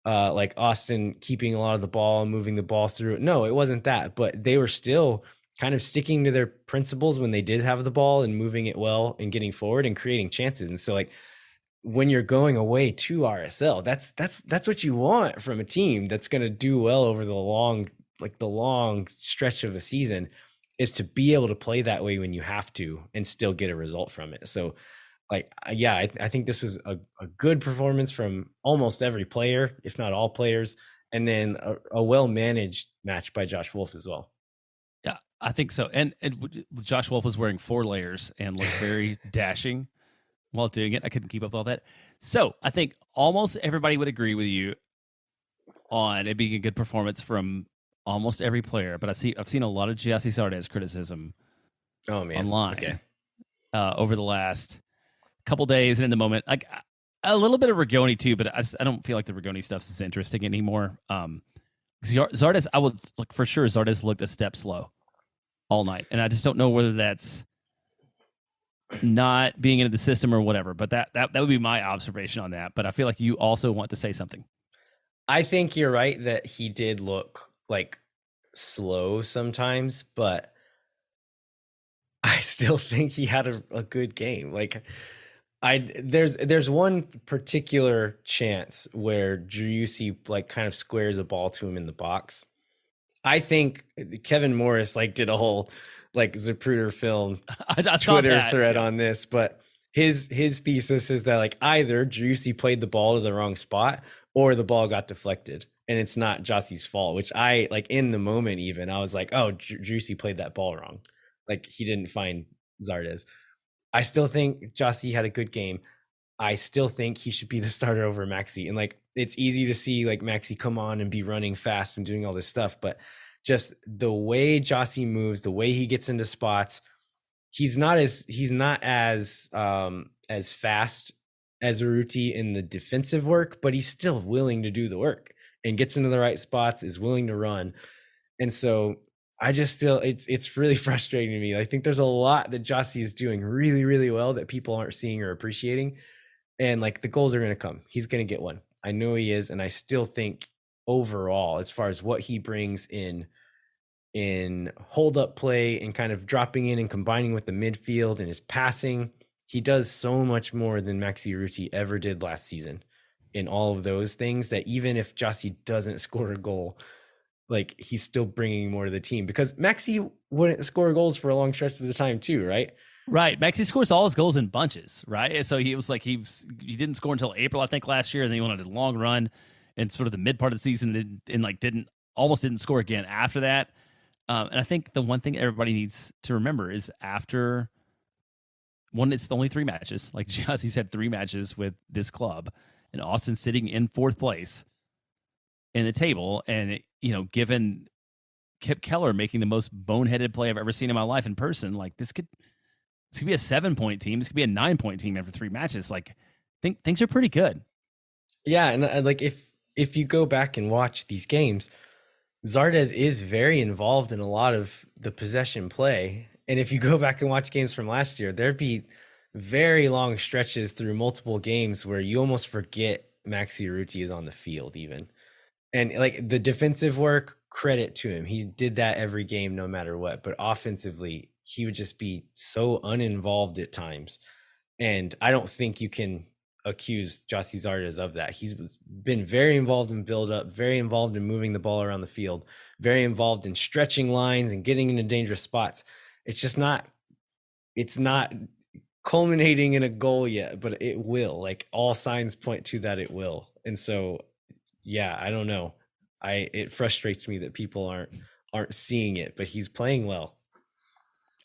A: like Austin keeping a lot of the ball and moving the ball through? No, it wasn't that, but they were still kind of sticking to their principles when they did have the ball and moving it well and getting forward and creating chances. And so like when you're going away to RSL, that's what you want from a team that's going to do well over the long stretch of a season, is to be able to play that way when you have to and still get a result from it. So like, yeah, I think this was a good performance from almost every player, if not all players, and then a well-managed match by Josh Wolff as well.
B: Yeah, I think so. And Josh Wolff was wearing 4 layers and looked very dashing while doing it. I couldn't keep up with all that. So I think almost everybody would agree with you on it being a good performance from almost every player. But I've seen a lot of Gyasi Zardes criticism online over the last couple days and in the moment, like a little bit of Rigoni too, but I don't feel like the Rigoni stuff is interesting anymore. Zardes, I would look for sure. Zardes looked a step slow all night, and I just don't know whether that's not being into the system or whatever. But that would be my observation on that. But I feel like you also want to say something.
A: I think you're right that he did look like slow sometimes, but I still think he had a good game. Like there's one particular chance where Gyasi like kind of squares a ball to him in the box. I think Kevin Morris like did a whole like Zapruder film Twitter thread on this, but his thesis is that like either Gyasi played the ball to the wrong spot or the ball got deflected. and it's not Gyasi's fault, which I like in the moment. Even I was like, oh, Gyasi played that ball wrong. Like he didn't find Zardes. I still think Gyasi had a good game. I still think he should be the starter over Maxi. And like, it's easy to see like Maxi come on and be running fast and doing all this stuff, but just the way Gyasi moves, the way he gets into spots, he's not as fast as Urruti in the defensive work, but he's still willing to do the work and gets into the right spots, is willing to run. And so I just still, it's really frustrating to me. I think there's a lot that Gyasi is doing really, really well that people aren't seeing or appreciating. And like the goals are going to come. He's going to get one. I know he is. And I still think overall, as far as what he brings in hold up play and kind of dropping in and combining with the midfield and his passing, he does so much more than Maxi Urruti ever did last season in all of those things, that even if Gyasi doesn't score a goal, like he's still bringing more to the team, because Maxi wouldn't score goals for a long stretch of the time too, right?
B: Right. Maxi scores all his goals in bunches, right? So he was like, he didn't score until April, I think, last year, and then he went on a long run and sort of the mid part of the season and like almost didn't score again after that. And I think the one thing everybody needs to remember is after it's only 3 matches. Like Gyasi's had 3 matches with this club, and Austin's sitting in 4th place in the table. And, given Kip Keller making the most boneheaded play I've ever seen in my life in person, like this could be a 7-point team. This could be a 9-point team after 3 matches. Like, I think things are pretty good.
A: Yeah. And like, if you go back and watch these games, Zardes is very involved in a lot of the possession play. And if you go back and watch games from last year, there'd be very long stretches through multiple games where you almost forget Maxi Urruti is on the field even. And like the defensive work, credit to him. He did that every game, no matter what. But offensively, he would just be so uninvolved at times. And I don't think you can accuse Gyasi Zardes of that. He's been very involved in build up, very involved in moving the ball around the field, very involved in stretching lines and getting into dangerous spots. It's not culminating in a goal yet, but it will. Like all signs point to that it will. And so, yeah, I don't know. It frustrates me that people aren't seeing it, but he's playing well.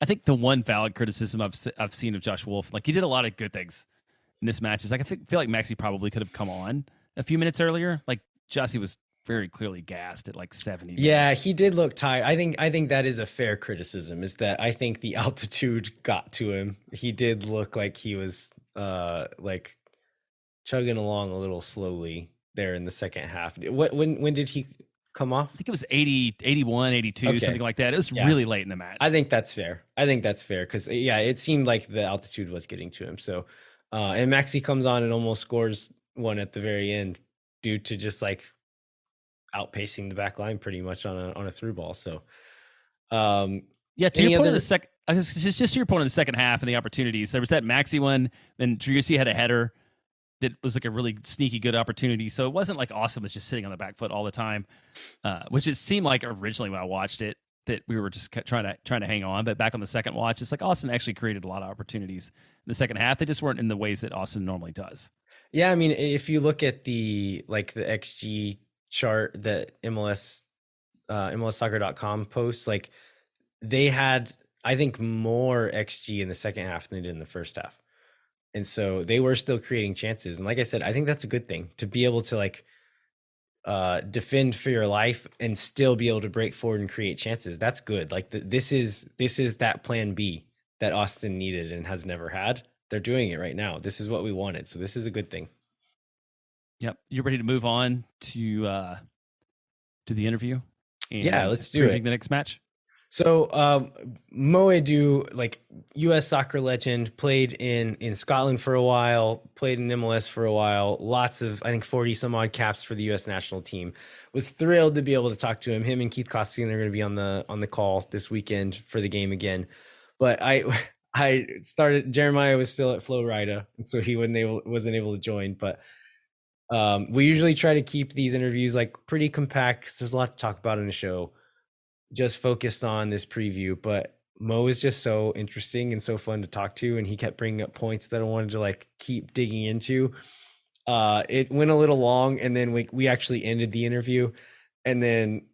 B: I think the one valid criticism I've seen of Josh Wolff, like he did a lot of good things in this match, is like I feel like Maxi probably could have come on a few minutes earlier. Like Gyasi was very clearly gassed at like 70 minutes.
A: Yeah, he did look tired. I think that is a fair criticism, is that I think the altitude got to him. He did look like he was like chugging along a little slowly there in the second half. When did he come off?
B: I think it was 80, 81, 82, okay, something like that. It was really late in the match.
A: I think that's fair. Because, yeah, it seemed like the altitude was getting to him. So, and Maxi comes on and almost scores one at the very end due to just like outpacing the back line pretty much on a through ball. So,
B: yeah, to your point in the second, just to your point in the second half and the opportunities, there was that Maxi one, then Gyasi had a header that was like a really sneaky good opportunity. So it wasn't like Austin was just sitting on the back foot all the time, which it seemed like originally when I watched it that we were just trying to hang on. But back on the second watch, it's like Austin actually created a lot of opportunities in the second half. They just weren't in the ways that Austin normally does.
A: Yeah, I mean, if you look at the XG chart that MLSsoccer.com posts, like they had, I think, more XG in the second half than they did in the first half. And so they were still creating chances. And like I said, I think that's a good thing to be able to like defend for your life and still be able to break forward and create chances. That's good. Like this is that plan B that Austin needed and has never had. They're doing it right now. This is what we wanted. So this is a good thing.
B: Yep. You're ready to move on to the interview? And
A: yeah, let's do it.
B: The next match.
A: So Mo Edu, like U.S. soccer legend, played in Scotland for a while, played in MLS for a while, lots of, I think, 40 some odd caps for the U.S. national team. Was thrilled to be able to talk to him. Him and Keith Costigan are going to be on the call this weekend for the game again. But I started, Jeremiah was still at Florida, and so he wasn't able to join. But we usually try to keep these interviews like pretty compact because there's a lot to talk about in the show. Just focused on this preview, but Mo is just so interesting and so fun to talk to, and he kept bringing up points that I wanted to like keep digging into. It went a little long, and then we actually ended the interview, and then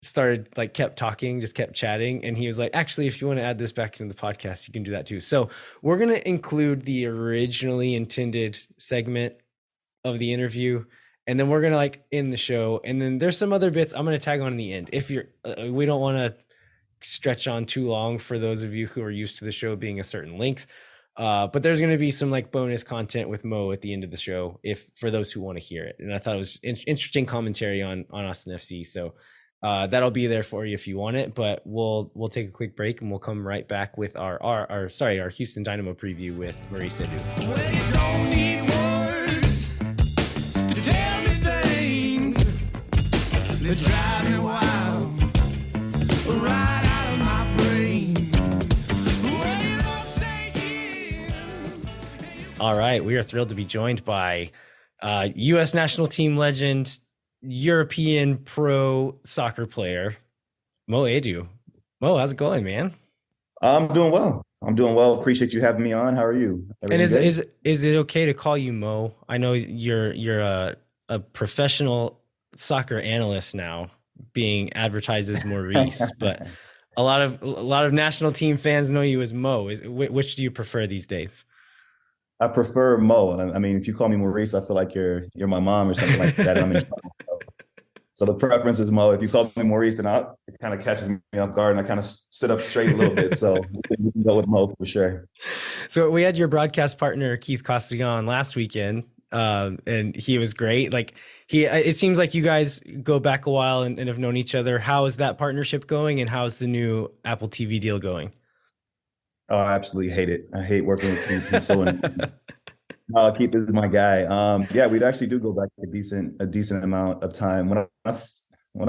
A: started like kept talking, just kept chatting, and he was like, actually, if you want to add this back into the podcast, you can do that too. So we're gonna include the originally intended segment of the interview, and then we're gonna like end the show, and then there's some other bits I'm gonna tag on in the end. If you're we don't want to stretch on too long for those of you who are used to the show being a certain length, but there's going to be some like bonus content with Mo at the end of the show, if for those who want to hear it. And I thought it was interesting commentary on Austin FC, so that'll be there for you if you want it. But we'll take a quick break, and we'll come right back with our Houston Dynamo preview with Maurice Edu.
C: Well, you don't need words to tell me things that drive me wild, right out of my brain. Well, you don't say
A: All right, we are thrilled to be joined by U.S. national team legend, European pro soccer player, Mo Edu. Mo, how's it going, man?
D: I'm doing well. Appreciate you having me on. How are you?
A: Everything and is it okay to call you Mo? I know you're a professional soccer analyst now, being advertised as Maurice, but a lot of national team fans know you as Mo. Which do you prefer these days?
D: I prefer Mo. I mean, if you call me Maurice, I feel like you're my mom or something like that. I'm in trouble. So the preference is Mo. If you call me Maurice, then it kind of catches me off guard, and I kind of sit up straight a little bit. So we can go with Mo for sure.
A: So we had your broadcast partner Keith Costigan last weekend, and he was great. Like it seems like you guys go back a while and have known each other. How is that partnership going, and how's the new Apple TV deal going?
D: Oh, I absolutely hate it. I hate working with Keith. He's so Keith is my guy. Yeah, we'd actually do go back a decent amount of time. When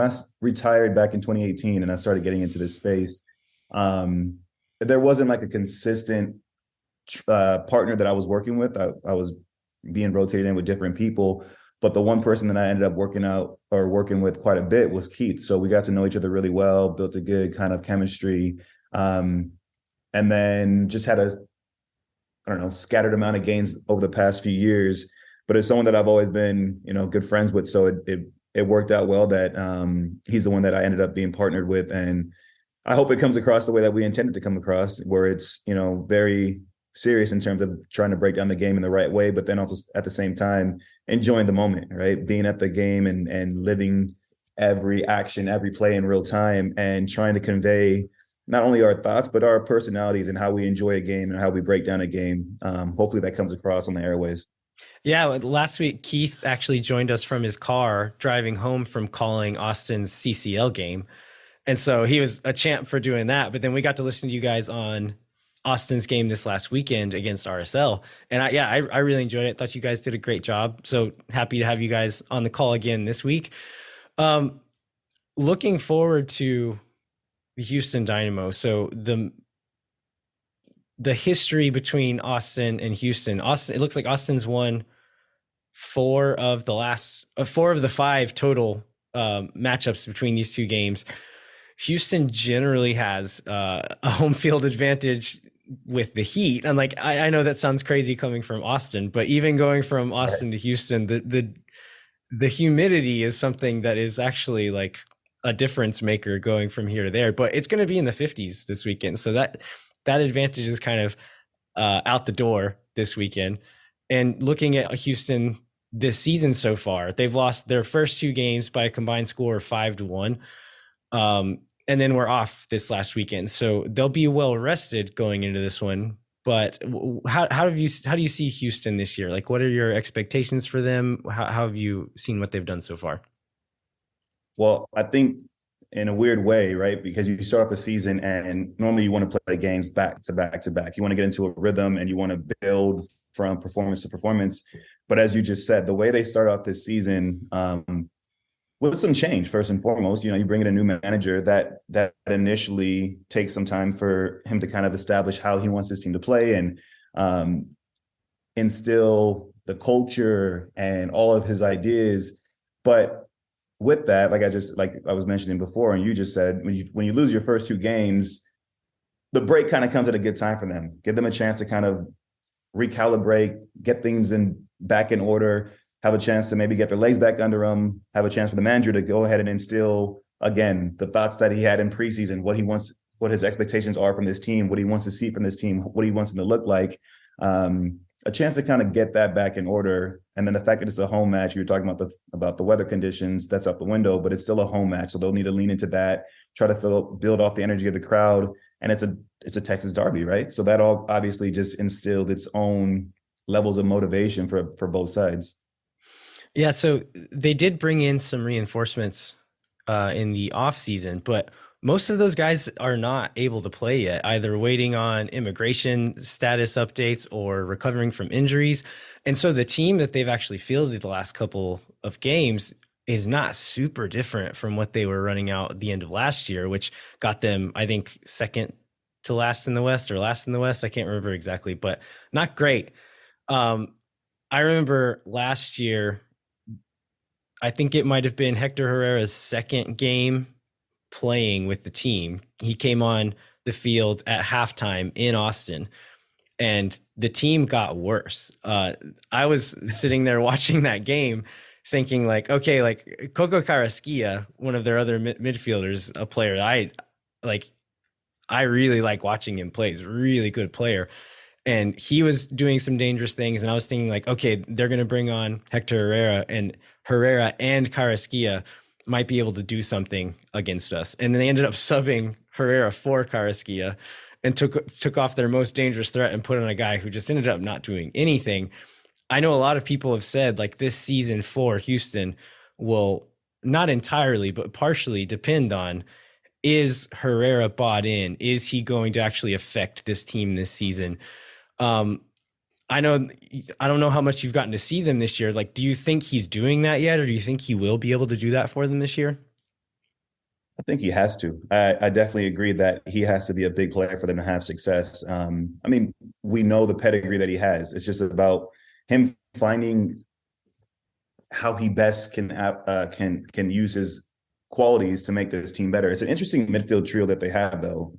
D: I retired back in 2018 and I started getting into this space, there wasn't like a consistent partner that I was working with. I was being rotated in with different people, but the one person that I ended up working with quite a bit was Keith. So we got to know each other really well, built a good kind of chemistry. And then just had scattered amount of gains over the past few years, but it's someone that I've always been, good friends with. So it worked out well that he's the one that I ended up being partnered with. And I hope it comes across the way that we intended to come across, where it's, very serious in terms of trying to break down the game in the right way, but then also at the same time, enjoying the moment, right? Being at the game and living every action, every play in real time, and trying to convey not only our thoughts, but our personalities and how we enjoy a game and how we break down a game. Hopefully that comes across on the airways.
A: Yeah, last week, Keith actually joined us from his car driving home from calling Austin's CCL game. And so he was a champ for doing that. But then we got to listen to you guys on Austin's game this last weekend against RSL. And I really enjoyed it. Thought you guys did a great job. So happy to have you guys on the call again this week. Looking forward to the Houston Dynamo. So the history between Austin and Houston. It looks like Austin's won 4 of the 5 total matchups between these two games. Houston generally has a home field advantage with the heat. And like, I know that sounds crazy coming from Austin, but even going from Austin to Houston, the humidity is something that is actually like a difference maker going from here to there. But it's going to be in the 50s this weekend. So that advantage is kind of out the door this weekend. And looking at Houston this season so far, they've lost their first 2 games by a combined score of 5-1. And then we're off this last weekend. So they'll be well rested going into this one. But how do you see Houston this year? Like, what are your expectations for them? How have you seen what they've done so far?
D: Well, I think in a weird way, right? Because you start off the season and normally you want to play games back to back to back. You want to get into a rhythm and you want to build from performance to performance. But as you just said, the way they start off this season, with some change, first and foremost, you bring in a new manager that initially takes some time for him to kind of establish how he wants his team to play and instill the culture and all of his ideas. But with that, like I was mentioning before, and you just said, when you lose your first 2 games, the break kind of comes at a good time for them. Give them a chance to kind of recalibrate, get things back in order. have a chance to maybe get their legs back under them, have a chance for the manager to go ahead and instill, again, the thoughts that he had in preseason, what he wants, what his expectations are from this team, what he wants to see from this team, what he wants them to look like. A chance to kind of get that back in order. And then the fact that it's a home match, you were talking about the weather conditions, that's out the window, but it's still a home match. So they'll need to lean into that, try to build off the energy of the crowd. And it's a Texas derby, right? So that all obviously just instilled its own levels of motivation for both sides.
A: Yeah, so they did bring in some reinforcements in the off season, but most of those guys are not able to play yet, either waiting on immigration status updates or recovering from injuries. And so the team that they've actually fielded the last couple of games is not super different from what they were running out at the end of last year, which got them, I think, second to last in the West or last in the West. I can't remember exactly, but not great. I remember last year, I think it might have been Hector Herrera's second game playing with the team. He came on the field at halftime in Austin, and the team got worse. I was sitting there watching that game thinking like, okay, like Coco Carrasquilla, one of their other midfielders, a player I really like watching him play. He's a really good player. And he was doing some dangerous things. And I was thinking like, okay, they're going to bring on Hector Herrera and Carrasquilla might be able to do something against us. And then they ended up subbing Herrera for Carrasquilla and took off their most dangerous threat and put on a guy who just ended up not doing anything. I know a lot of people have said like this season for Houston will not entirely, but partially depend on, is Herrera bought in? Is he going to actually affect this team this season? I don't know how much you've gotten to see them this year. Like, do you think he's doing that yet? Or do you think he will be able to do that for them this year?
D: I think he has to. I definitely agree that he has to be a big player for them to have success. I mean, we know the pedigree that he has. It's just about him finding how he best can use his qualities to make this team better. It's an interesting midfield trio that they have, though.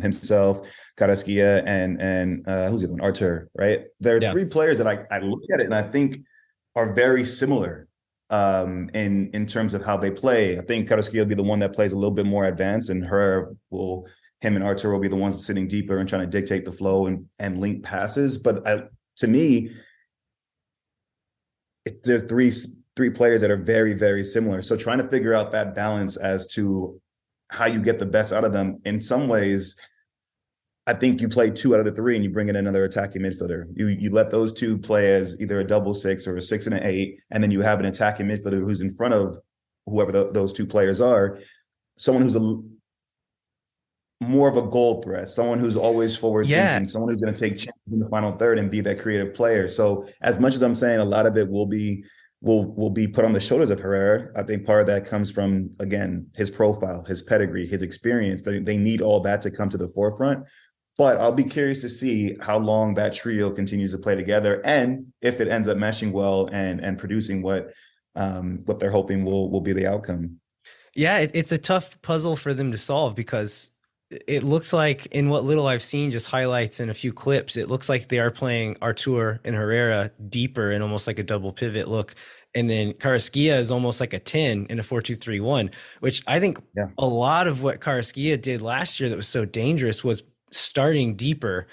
D: Himself, Carrasquilla, and who's the other one? Artur, right? There are three players that I look at it and I think are very similar in terms of how they play. I think Carrasquilla will be the one that plays a little bit more advanced, and him and Artur will be the ones sitting deeper and trying to dictate the flow and link passes. But to me, they're three players that are very, very similar. So trying to figure out that balance as to how you get the best out of them. In some ways, I think you play 2 out of the 3 and you bring in another attacking midfielder. You let those 2 play as either a double 6 or a 6 and an 8, and then you have an attacking midfielder who's in front of whoever those 2 players are. Someone who's more of a goal threat, someone who's always forward thinking, someone who's going to take chances in the final third and be that creative player. So as much as I'm saying a lot of it will be put on the shoulders of Herrera, I think part of that comes from, again, his profile, his pedigree, his experience. They need all that to come to the forefront. But I'll be curious to see how long that trio continues to play together, and if it ends up meshing well and producing what they're hoping will be the outcome. Yeah,
A: it's a tough puzzle for them to solve, because it looks like, in what little I've seen, just highlights and a few clips, it looks like they are playing Artur and Herrera deeper in almost like a double pivot look. And then Carrasquilla is almost like a 10 in a 4-2-3-1, which I think a lot of what Carrasquilla did last year that was so dangerous was starting deeper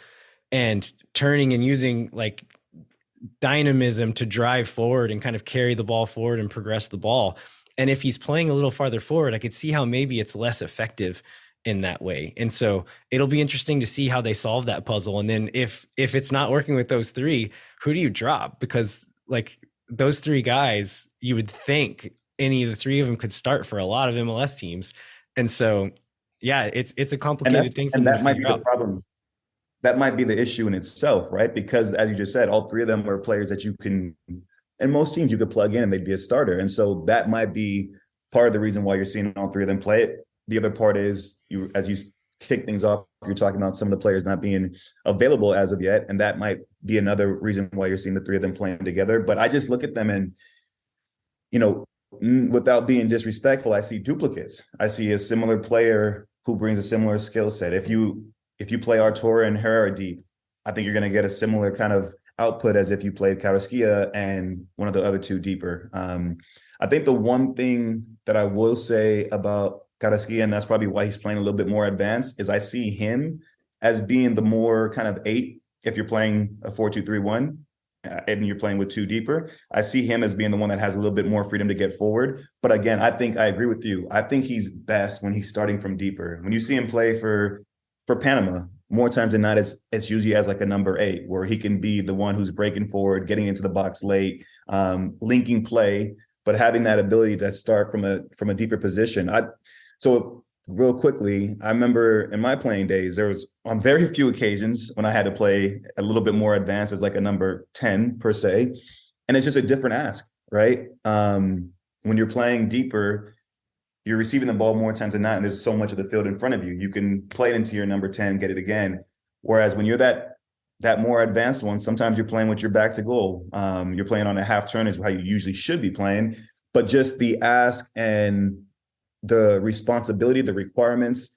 A: and turning and using like dynamism to drive forward and kind of carry the ball forward and progress the ball. And if he's playing a little farther forward, I could see how maybe it's less effective in that way. And so it'll be interesting to see how they solve that puzzle. And then if it's not working with those 3, who do you drop? Because like those 3 guys, you would think any of the 3 of them could start for a lot of MLS teams. And so, yeah, it's a complicated thing for them to figure out. That might be the problem. That might be the issue in itself, right? Because as you just said, all 3 of them are players that you can, and most teams you could plug in and they'd be a starter. And so that might be part of the reason why you're seeing all 3 of them play it. The other part is, as you kick things off, you're talking about some of the players not being available as of yet, and that might be another reason why you're seeing the 3 of them playing together. But I just look at them and, without being disrespectful, I see duplicates. I see a similar player who brings a similar skill set. If you play Artur and Herrera deep, I think you're going to get a similar kind of
D: output as if you played Karaskia and one of the other two deeper. I think the one thing that I will say about Karaskia, and that's probably why he's playing a little bit more advanced, is I see him as being the more kind of 8 if you're playing a 4-2-3-1 and you're playing with 2 deeper. I see him as being the one that has a little bit more freedom to get forward. But again, I think I agree with you. I think he's best when he's starting from deeper. When you see him play for Panama, more times than not, it's usually as like a number 8, where he can be the one who's breaking forward, getting into the box late, linking play, but having that ability to start from a deeper position. So real quickly, I remember in my playing days, there was on very few occasions when I had to play a little bit more advanced as like a number 10 per se. And it's just a different ask, right? When you're playing deeper, you're receiving the ball more times than not, and there's so much of the field in front of you. You can play it into your number 10, get it again. Whereas when you're that more advanced one, sometimes you're playing with your back to goal. You're playing on a half turn is how you usually should be playing. But just the ask and the responsibility, the requirements,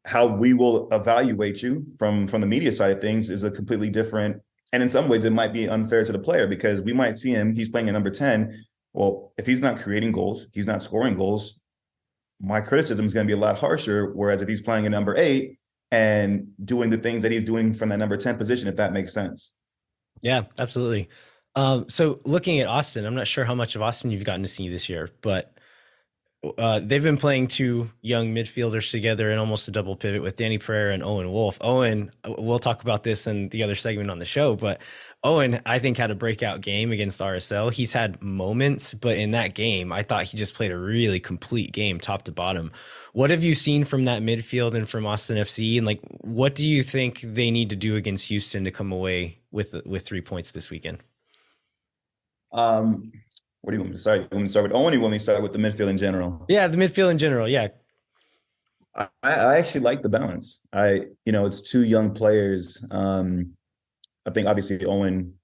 D: how we will evaluate you from the media side of things is a completely different. And in some ways, it might be unfair to the player, because we might see him, he's playing a number 10. Well, if he's not creating goals, he's not scoring goals, my criticism is going to be a lot harsher. Whereas if he's playing a number 8 and doing the things that he's doing from that number 10 position, if that makes sense.
A: Yeah, absolutely. So looking at Austin, I'm not sure how much of Austin you've gotten to see this year, but they've been playing 2 young midfielders together in almost a double pivot with Dani Pereira and Owen Wolff. Owen, we'll talk about this in the other segment on the show, but Owen, I think, had a breakout game against RSL. He's had moments, but in that game, I thought he just played a really complete game, top to bottom. What have you seen from that midfield and from Austin FC? And like, what do you think they need to do against Houston to come away with 3 points this weekend?
D: What do you want me to start? You want me to start with Owen, or you want me to start with the midfield in general?
A: Yeah, the midfield in general. Yeah.
D: I actually like the balance. It's 2 young players. I think obviously Owen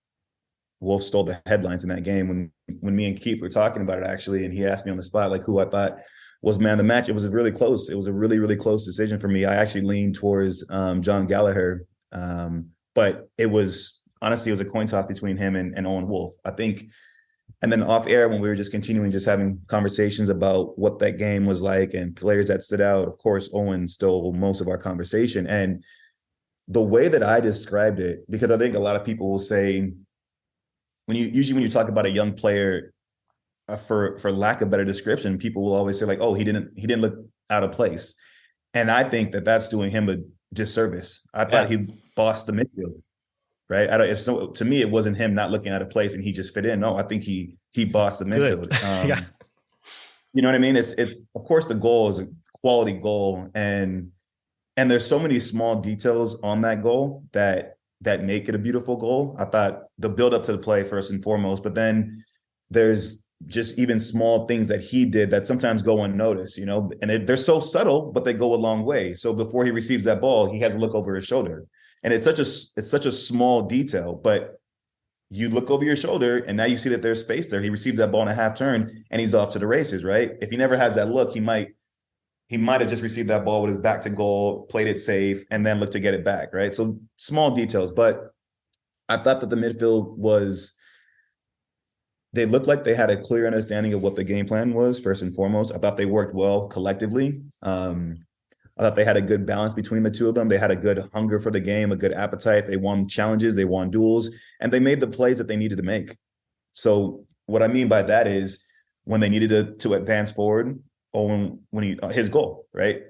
D: Wolff stole the headlines in that game when me and Keith were talking about it, actually, and he asked me on the spot like who I thought was man of the match. It was really close. It was a really, really close decision for me. I actually leaned towards John Gallagher, but it was a coin toss between him and Owen Wolff, I think. And then off air, when we were just continuing just having conversations about what that game was like and players that stood out, of course, Owen stole most of our conversation. And the way that I described it, because I think a lot of people will say, when you talk about a young player, for lack of better description, people will always say like, oh, he didn't look out of place. And I think that that's doing him a disservice. I thought he bossed the midfield. Right. To me, it wasn't him not looking out of place and he just fit in. No, I think he bossed the midfield.
A: Yeah.
D: You know what I mean? It's of course the goal is a quality goal, and there's so many small details on that goal that make it a beautiful goal. I thought the build up to the play first and foremost, but then there's just even small things that he did that sometimes go unnoticed, and they're so subtle, but they go a long way. So before he receives that ball, he has to look over his shoulder. And it's such a small detail, but you look over your shoulder and now you see that there's space there. He receives that ball in a half turn and he's off to the races, right? If he never has that look, he might have just received that ball with his back to goal, played it safe, and then looked to get it back, right? So small details, but I thought that the midfield they looked like they had a clear understanding of what the game plan was, first and foremost. I thought they worked well collectively. I thought they had a good balance between the 2 of them. They had a good hunger for the game, a good appetite. They won challenges, they won duels, and they made the plays that they needed to make. So what I mean by that is when they needed to advance forward, or when his goal, right?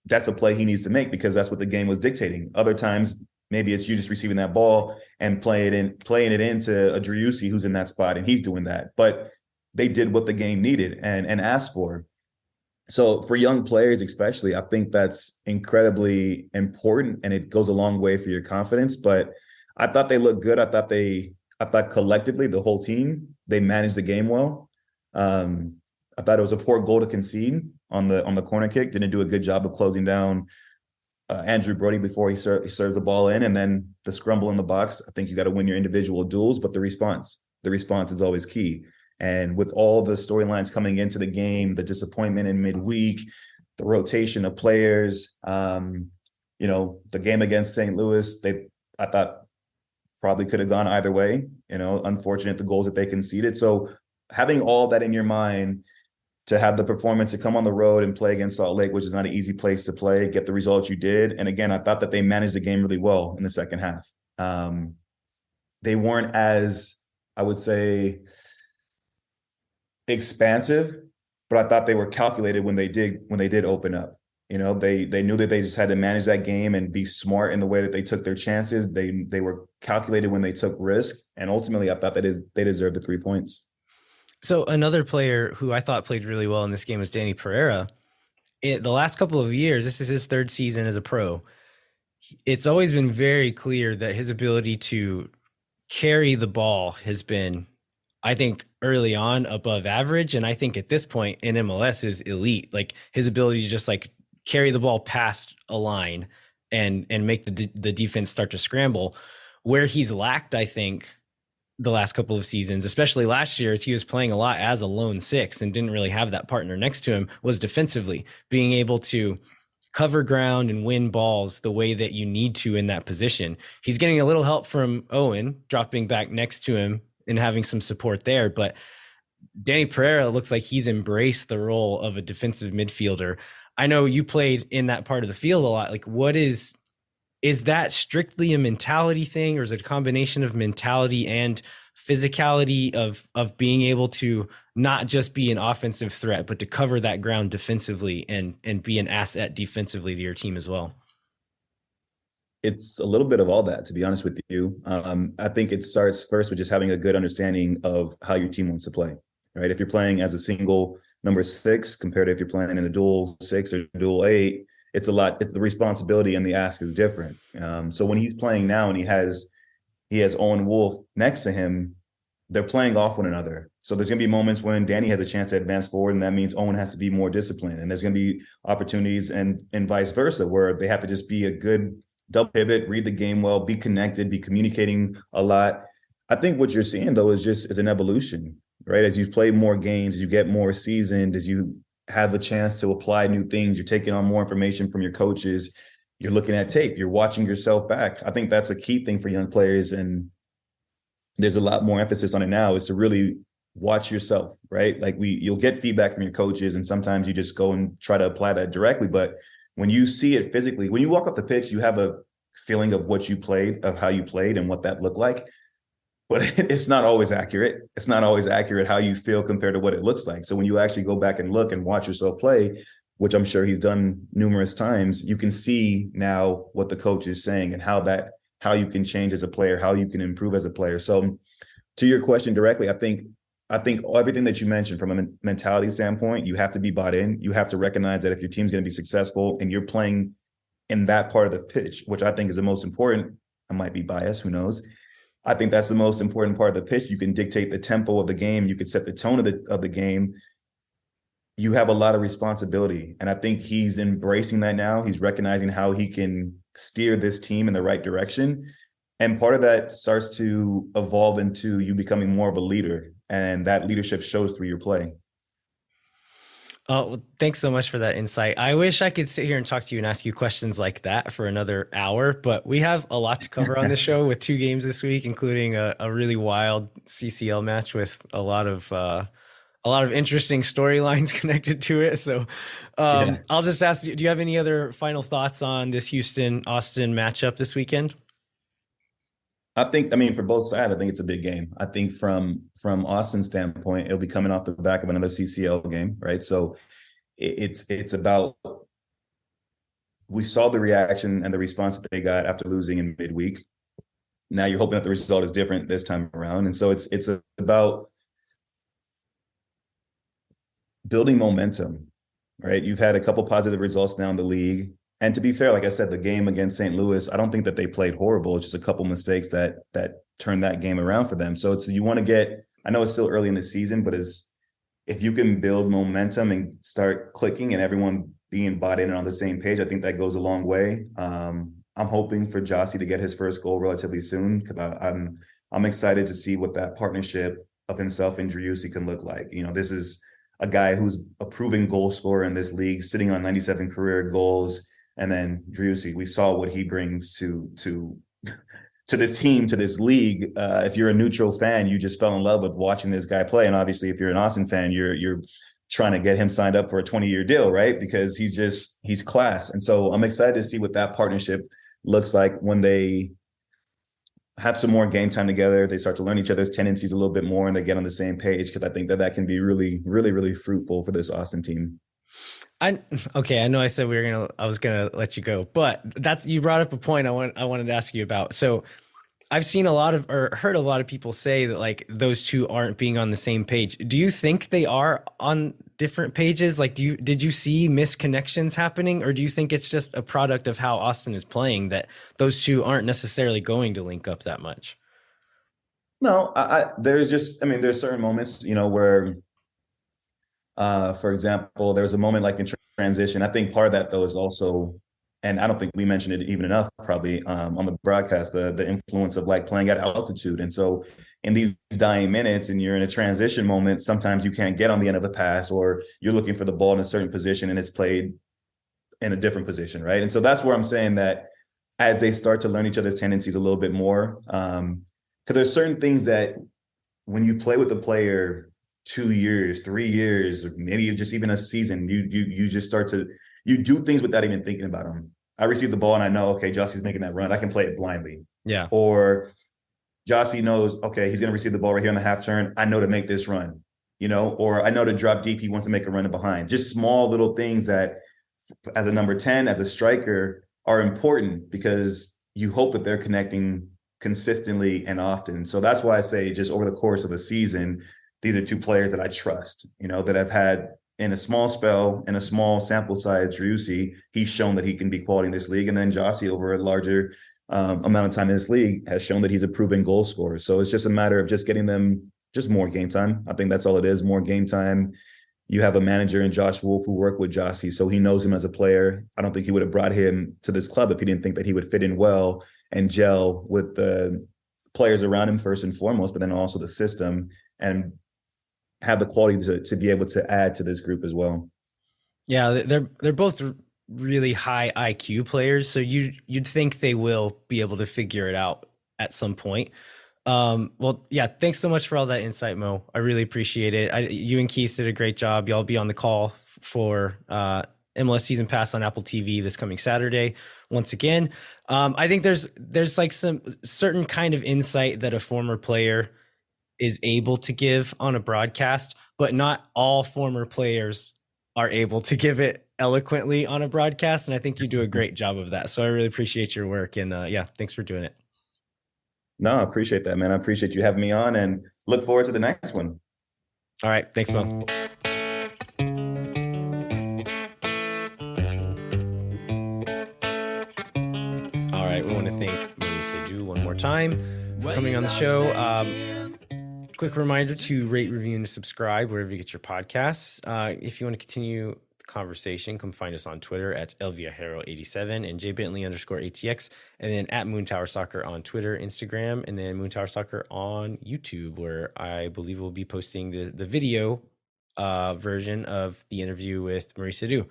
D: That's a play he needs to make because that's what the game was dictating. Other times, maybe it's you just receiving that ball and playing it into a Driussi who's in that spot, and he's doing that. But they did what the game needed and asked for. So for young players, especially, I think that's incredibly important, and it goes a long way for your confidence. But I thought they looked good. I thought collectively, the whole team, they managed the game well. I thought it was a poor goal to concede on the corner kick. Didn't do a good job of closing down Andrew Brody before he serves the ball in, and then the scramble in the box. I think you got to win your individual duels, but the response is always key. And with all the storylines coming into the game, the disappointment in midweek, the rotation of players, the game against St. Louis, I thought probably could have gone either way. Unfortunate the goals that they conceded. So having all that in your mind, to have the performance to come on the road and play against Salt Lake, which is not an easy place to play, get the results you did. And again, I thought that they managed the game really well in the second half. They weren't as, I would say, expansive, but I thought they were calculated when they did open up. They knew that they just had to manage that game and be smart in the way that they took their chances. They were calculated when they took risk, and ultimately, I thought that they deserved the 3 points.
A: So another player who I thought played really well in this game was Dani Pereira. The last couple of years, this is his third season as a pro. It's always been very clear that his ability to carry the ball has been, I think, early on above average. And I think at this point in MLS is elite. Like his ability to just like carry the ball past a line and make the defense start to scramble. Where he's lacked, I think, the last couple of seasons, especially last year, as he was playing a lot as a lone six and didn't really have that partner next to him, was defensively being able to cover ground and win balls the way that you need to in that position. He's getting a little help from Owen dropping back next to him and having some support there. But Dani Pereira looks like he's embraced the role of a defensive midfielder. I know you played in that part of the field a lot. Like, what is that strictly a mentality thing, or is it a combination of mentality and physicality of being able to not just be an offensive threat, but to cover that ground defensively and be an asset defensively to your team as well?
D: It's a little bit of all that, to be honest with you. I think it starts first with just having a good understanding of how your team wants to play, right? If you're playing as a single number six compared to if you're playing in a dual six or dual eight, it's a lot. It's the responsibility and the ask is different. So when he's playing now and he has Owen Wolff next to him, they're playing off one another. So there's going to be moments when Dani has a chance to advance forward, and that means Owen has to be more disciplined. And there's going to be opportunities and vice versa, where they have to just be a good double pivot, read the game well, be connected, be communicating a lot. I think what you're seeing, though, is an evolution, right? As you play more games, as you get more seasoned, as you have the chance to apply new things, you're taking on more information from your coaches, you're looking at tape, you're watching yourself back. I think that's a key thing for young players, and there's a lot more emphasis on it now, is to really watch yourself, right? Like you'll get feedback from your coaches, and sometimes you just go and try to apply that directly. But when you see it physically, when you walk off the pitch, you have a feeling of what you played, of how you played and what that looked like. But it's not always accurate. It's not always accurate how you feel compared to what it looks like. So when you actually go back and look and watch yourself play, which I'm sure he's done numerous times, you can see now what the coach is saying and how you can change as a player, how you can improve as a player. So to your question directly, I think everything that you mentioned from a mentality standpoint, you have to be bought in. You have to recognize that if your team's going to be successful and you're playing in that part of the pitch, which I think is the most important, I might be biased, who knows? I think that's the most important part of the pitch. You can dictate the tempo of the game. You can set the tone of the game. You have a lot of responsibility. And I think he's embracing that now. He's recognizing how he can steer this team in the right direction. And part of that starts to evolve into you becoming more of a leader. And that leadership shows through your play.
A: Well, thanks so much for that insight. I wish I could sit here and talk to you and ask you questions like that for another hour, but we have a lot to cover on this show with 2 games this week, including a really wild CCL match with a lot of interesting storylines connected to it. So I'll just ask you, do you have any other final thoughts on this Houston-Austin matchup this weekend?
D: For both sides, I think it's a big game. I think from Austin's standpoint, it'll be coming off the back of another CCL game, right? So it's about, we saw the reaction and the response that they got after losing in midweek. Now you're hoping that the result is different this time around. And so it's about building momentum, right? You've had a couple positive results now in the league. And to be fair, like I said, the game against St. Louis, I don't think that they played horrible. It's just a couple mistakes that turned that game around for them. So you want to get, I know it's still early in the season, but if you can build momentum and start clicking and everyone being bought in and on the same page, I think that goes a long way. I'm hoping for Gyasi to get his first goal relatively soon, because I'm excited to see what that partnership of himself and Driussi can look like. This is a guy who's a proven goal scorer in this league, sitting on 97 career goals. And then Driussi, we saw what he brings to to this team, to this league. If you're a neutral fan, you just fell in love with watching this guy play. And obviously, if you're an Austin fan, you're trying to get him signed up for a 20-year deal, right? Because he's class. And so I'm excited to see what that partnership looks like when they have some more game time together. They start to learn each other's tendencies a little bit more, and they get on the same page, because I think that can be really, really, really fruitful for this Austin team.
A: I know I said I was gonna let you go, but you brought up a point I wanted to ask you about. So I've seen heard a lot of people say that like those two aren't being on the same page. Do you think they are on different pages? Like, did you see misconnections happening, or do you think it's just a product of how Austin is playing that those two aren't necessarily going to link up that much?
D: No, there's certain moments, where, for example, there's a moment like in transition. I think part of that though is also, and I don't think we mentioned it even enough probably on the broadcast, the influence of like playing at altitude. And so in these dying minutes and you're in a transition moment, sometimes you can't get on the end of a pass, or you're looking for the ball in a certain position and it's played in a different position, right? And so that's where I'm saying that as they start to learn each other's tendencies a little bit more, because there's certain things that when you play with the player 2 years, 3 years, or maybe just even a season, you just start to, you do things without even thinking about them. I receive the ball and I know, okay, Gyasi's making that run. I can play it blindly.
A: Yeah.
D: Or Gyasi knows, okay, he's going to receive the ball right here on the half turn. I know to make this run, or I know to drop deep. He wants to make a run in behind. Just small little things that as a number 10, as a striker, are important, because you hope that they're connecting consistently and often. So that's why I say just over the course of a season, these are two players that I trust, that I've had in a small spell, in a small sample size. Driussi, he's shown that he can be quality in this league. And then Gyasi, over a larger amount of time in this league, has shown that he's a proven goal scorer. So it's just a matter of just getting them just more game time. I think that's all it is, more game time. You have a manager in Josh Wolff who worked with Gyasi, so he knows him as a player. I don't think he would have brought him to this club if he didn't think that he would fit in well and gel with the players around him first and foremost, but then also the system, and have the quality to be able to add to this group as well.
A: Yeah, they're both really high IQ players, so you'd think they will be able to figure it out at some point. Well, yeah, thanks so much for all that insight, Mo. I really appreciate it. You and Keith did a great job. Y'all be on the call for MLS Season Pass on Apple TV this coming Saturday. Once again, I think there's like some certain kind of insight that a former player is able to give on a broadcast, but not all former players are able to give it eloquently on a broadcast. And I think you do a great job of that. So I really appreciate your work. And yeah, thanks for doing it.
D: No, I appreciate that, man. I appreciate you having me on, and look forward to the next one.
A: All right. Thanks, Mo. All right. We want to thank Mo Edu one more time for coming on the show. Quick reminder to rate, review, and subscribe wherever you get your podcasts. If you want to continue the conversation, come find us on Twitter at LViajero87 and JBentley_ATX, and then at Moontower Soccer on Twitter, Instagram, and then Moontower Soccer on YouTube, where I believe we'll be posting the video version of the interview with Mo Edu.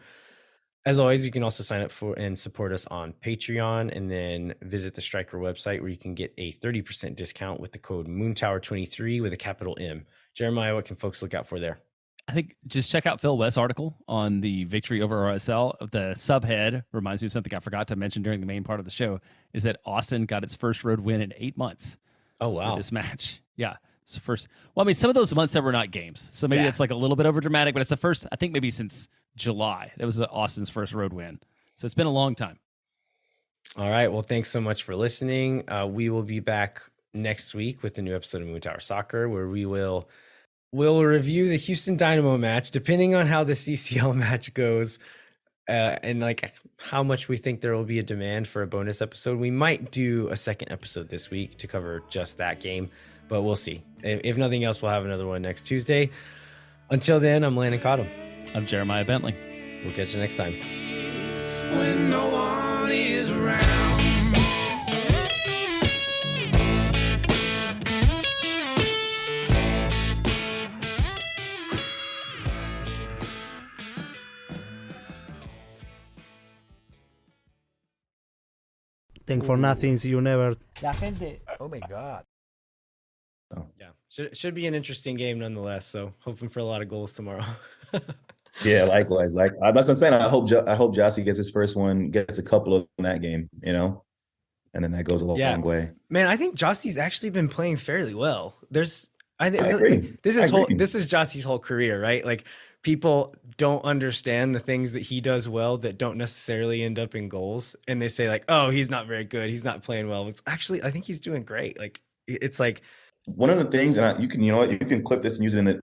A: As always, you can also sign up for and support us on Patreon, and then visit the Striker website where you can get a 30% discount with the code Moontower23 with a capital M. Jeremiah, what can folks look out for there?
B: I think just check out Phil West's article on the victory over RSL. The subhead reminds me of something I forgot to mention during the main part of the show, is that Austin got its first road win in 8 months.
A: Oh, wow.
B: This match. Yeah. It's the first. Well, I mean, some of those months that were not games. So maybe it's like a little bit over dramatic, but it's the first, I think maybe since July. That was Austin's first road win. So it's been a long time.
A: All right. Well, thanks so much for listening. We will be back next week with a new episode of Moontower Soccer, where we'll review the Houston Dynamo match, depending on how the CCL match goes, and like how much we think there will be a demand for a bonus episode. We might do a second episode this week to cover just that game, but we'll see. If nothing else, we'll have another one next Tuesday. Until then, I'm Landon Cottom.
B: I'm Jeremiah Bentley.
A: We'll catch you next time.
C: When no one is around.
E: Thank for nothings you never.
F: La gente.
C: Oh my God.
A: Yeah, should be an interesting game nonetheless. So hoping for a lot of goals tomorrow.
D: Yeah, likewise. Like that's what I'm saying. I hope Gyasi gets his first one, gets a couple of in that game, you know, and then that goes a long way.
A: Man, I think Gyasi's actually been playing fairly well.
D: I agree.
A: This is Gyasi's whole career, right? Like people don't understand the things that he does well that don't necessarily end up in goals, and they say like, "Oh, he's not very good. He's not playing well." It's actually, I think he's doing great. Like it's like
D: one of the things, and you can, you know what, you can clip this and use it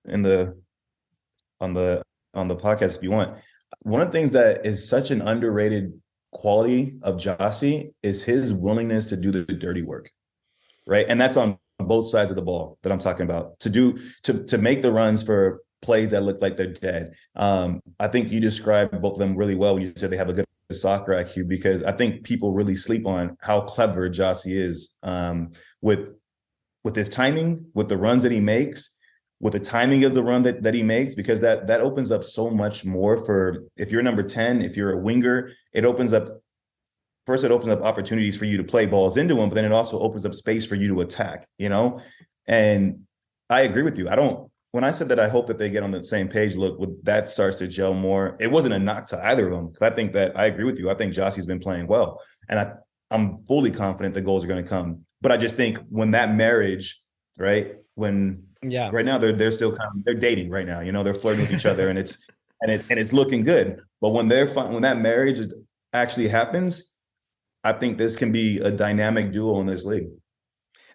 D: on the podcast if you want. One of the things that is such an underrated quality of Gyasi is his willingness to do the dirty work, right? And that's on both sides of the ball that I'm talking about. To make the runs for plays that look like they're dead. I think you described both of them really well when you said they have a good soccer IQ, because I think people really sleep on how clever Gyasi is with his timing, with the runs that he makes, with the timing of the run that he makes, because that opens up so much more for, if you're number 10, if you're a winger, it opens up opportunities for you to play balls into him, but then it also opens up space for you to attack, you know? And I agree with you. When I said that I hope that they get on the same page, that starts to gel more. It wasn't a knock to either of them, because I think that I agree with you. I think Gyasi's been playing well, and I'm fully confident the goals are going to come. But I just think when that marriage, right? Right now they're still they're dating right now. You know, they're flirting with each other, and it's looking good. But when that marriage actually happens, I think this can be a dynamic duo in this league.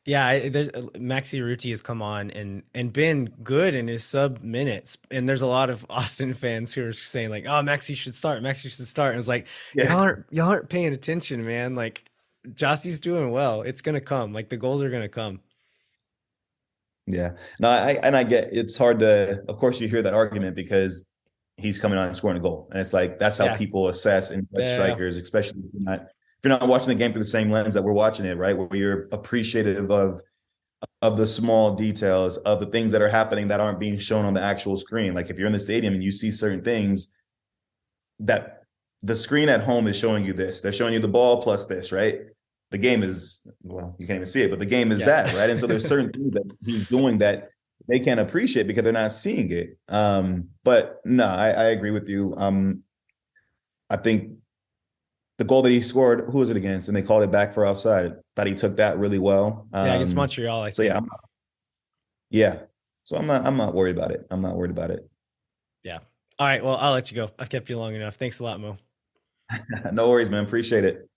A: Yeah, Maxi Ruti has come on and been good in his sub minutes, and there's a lot of Austin fans who are saying like, "Oh, Maxi should start. Maxi should start." And it's like, y'all aren't paying attention, man. Like, Gyasi's doing well. It's gonna come. Like the goals are gonna come.
D: Yeah, no, I get it's hard to. Of course, you hear that argument because he's coming on and scoring a goal, and it's like that's how people assess and judge strikers, especially if you're not watching the game through the same lens that we're watching it, right? Where you're appreciative of the small details, of the things that are happening that aren't being shown on the actual screen. Like if you're in the stadium and you see certain things that the screen at home is showing you this, they're showing you the ball plus this, right? The game is, well, you can't even see it, but the game is that, right? And so there's certain things that he's doing that they can't appreciate because they're not seeing it. But no, I agree with you. I think the goal that he scored, who was it against? And they called it back for offside. Thought he took that really well.
A: Against Montreal, I think.
D: So I'm not worried about it. I'm not worried about it.
A: Yeah. All right. Well, I'll let you go. I've kept you long enough. Thanks a lot, Mo.
D: No worries, man. Appreciate it.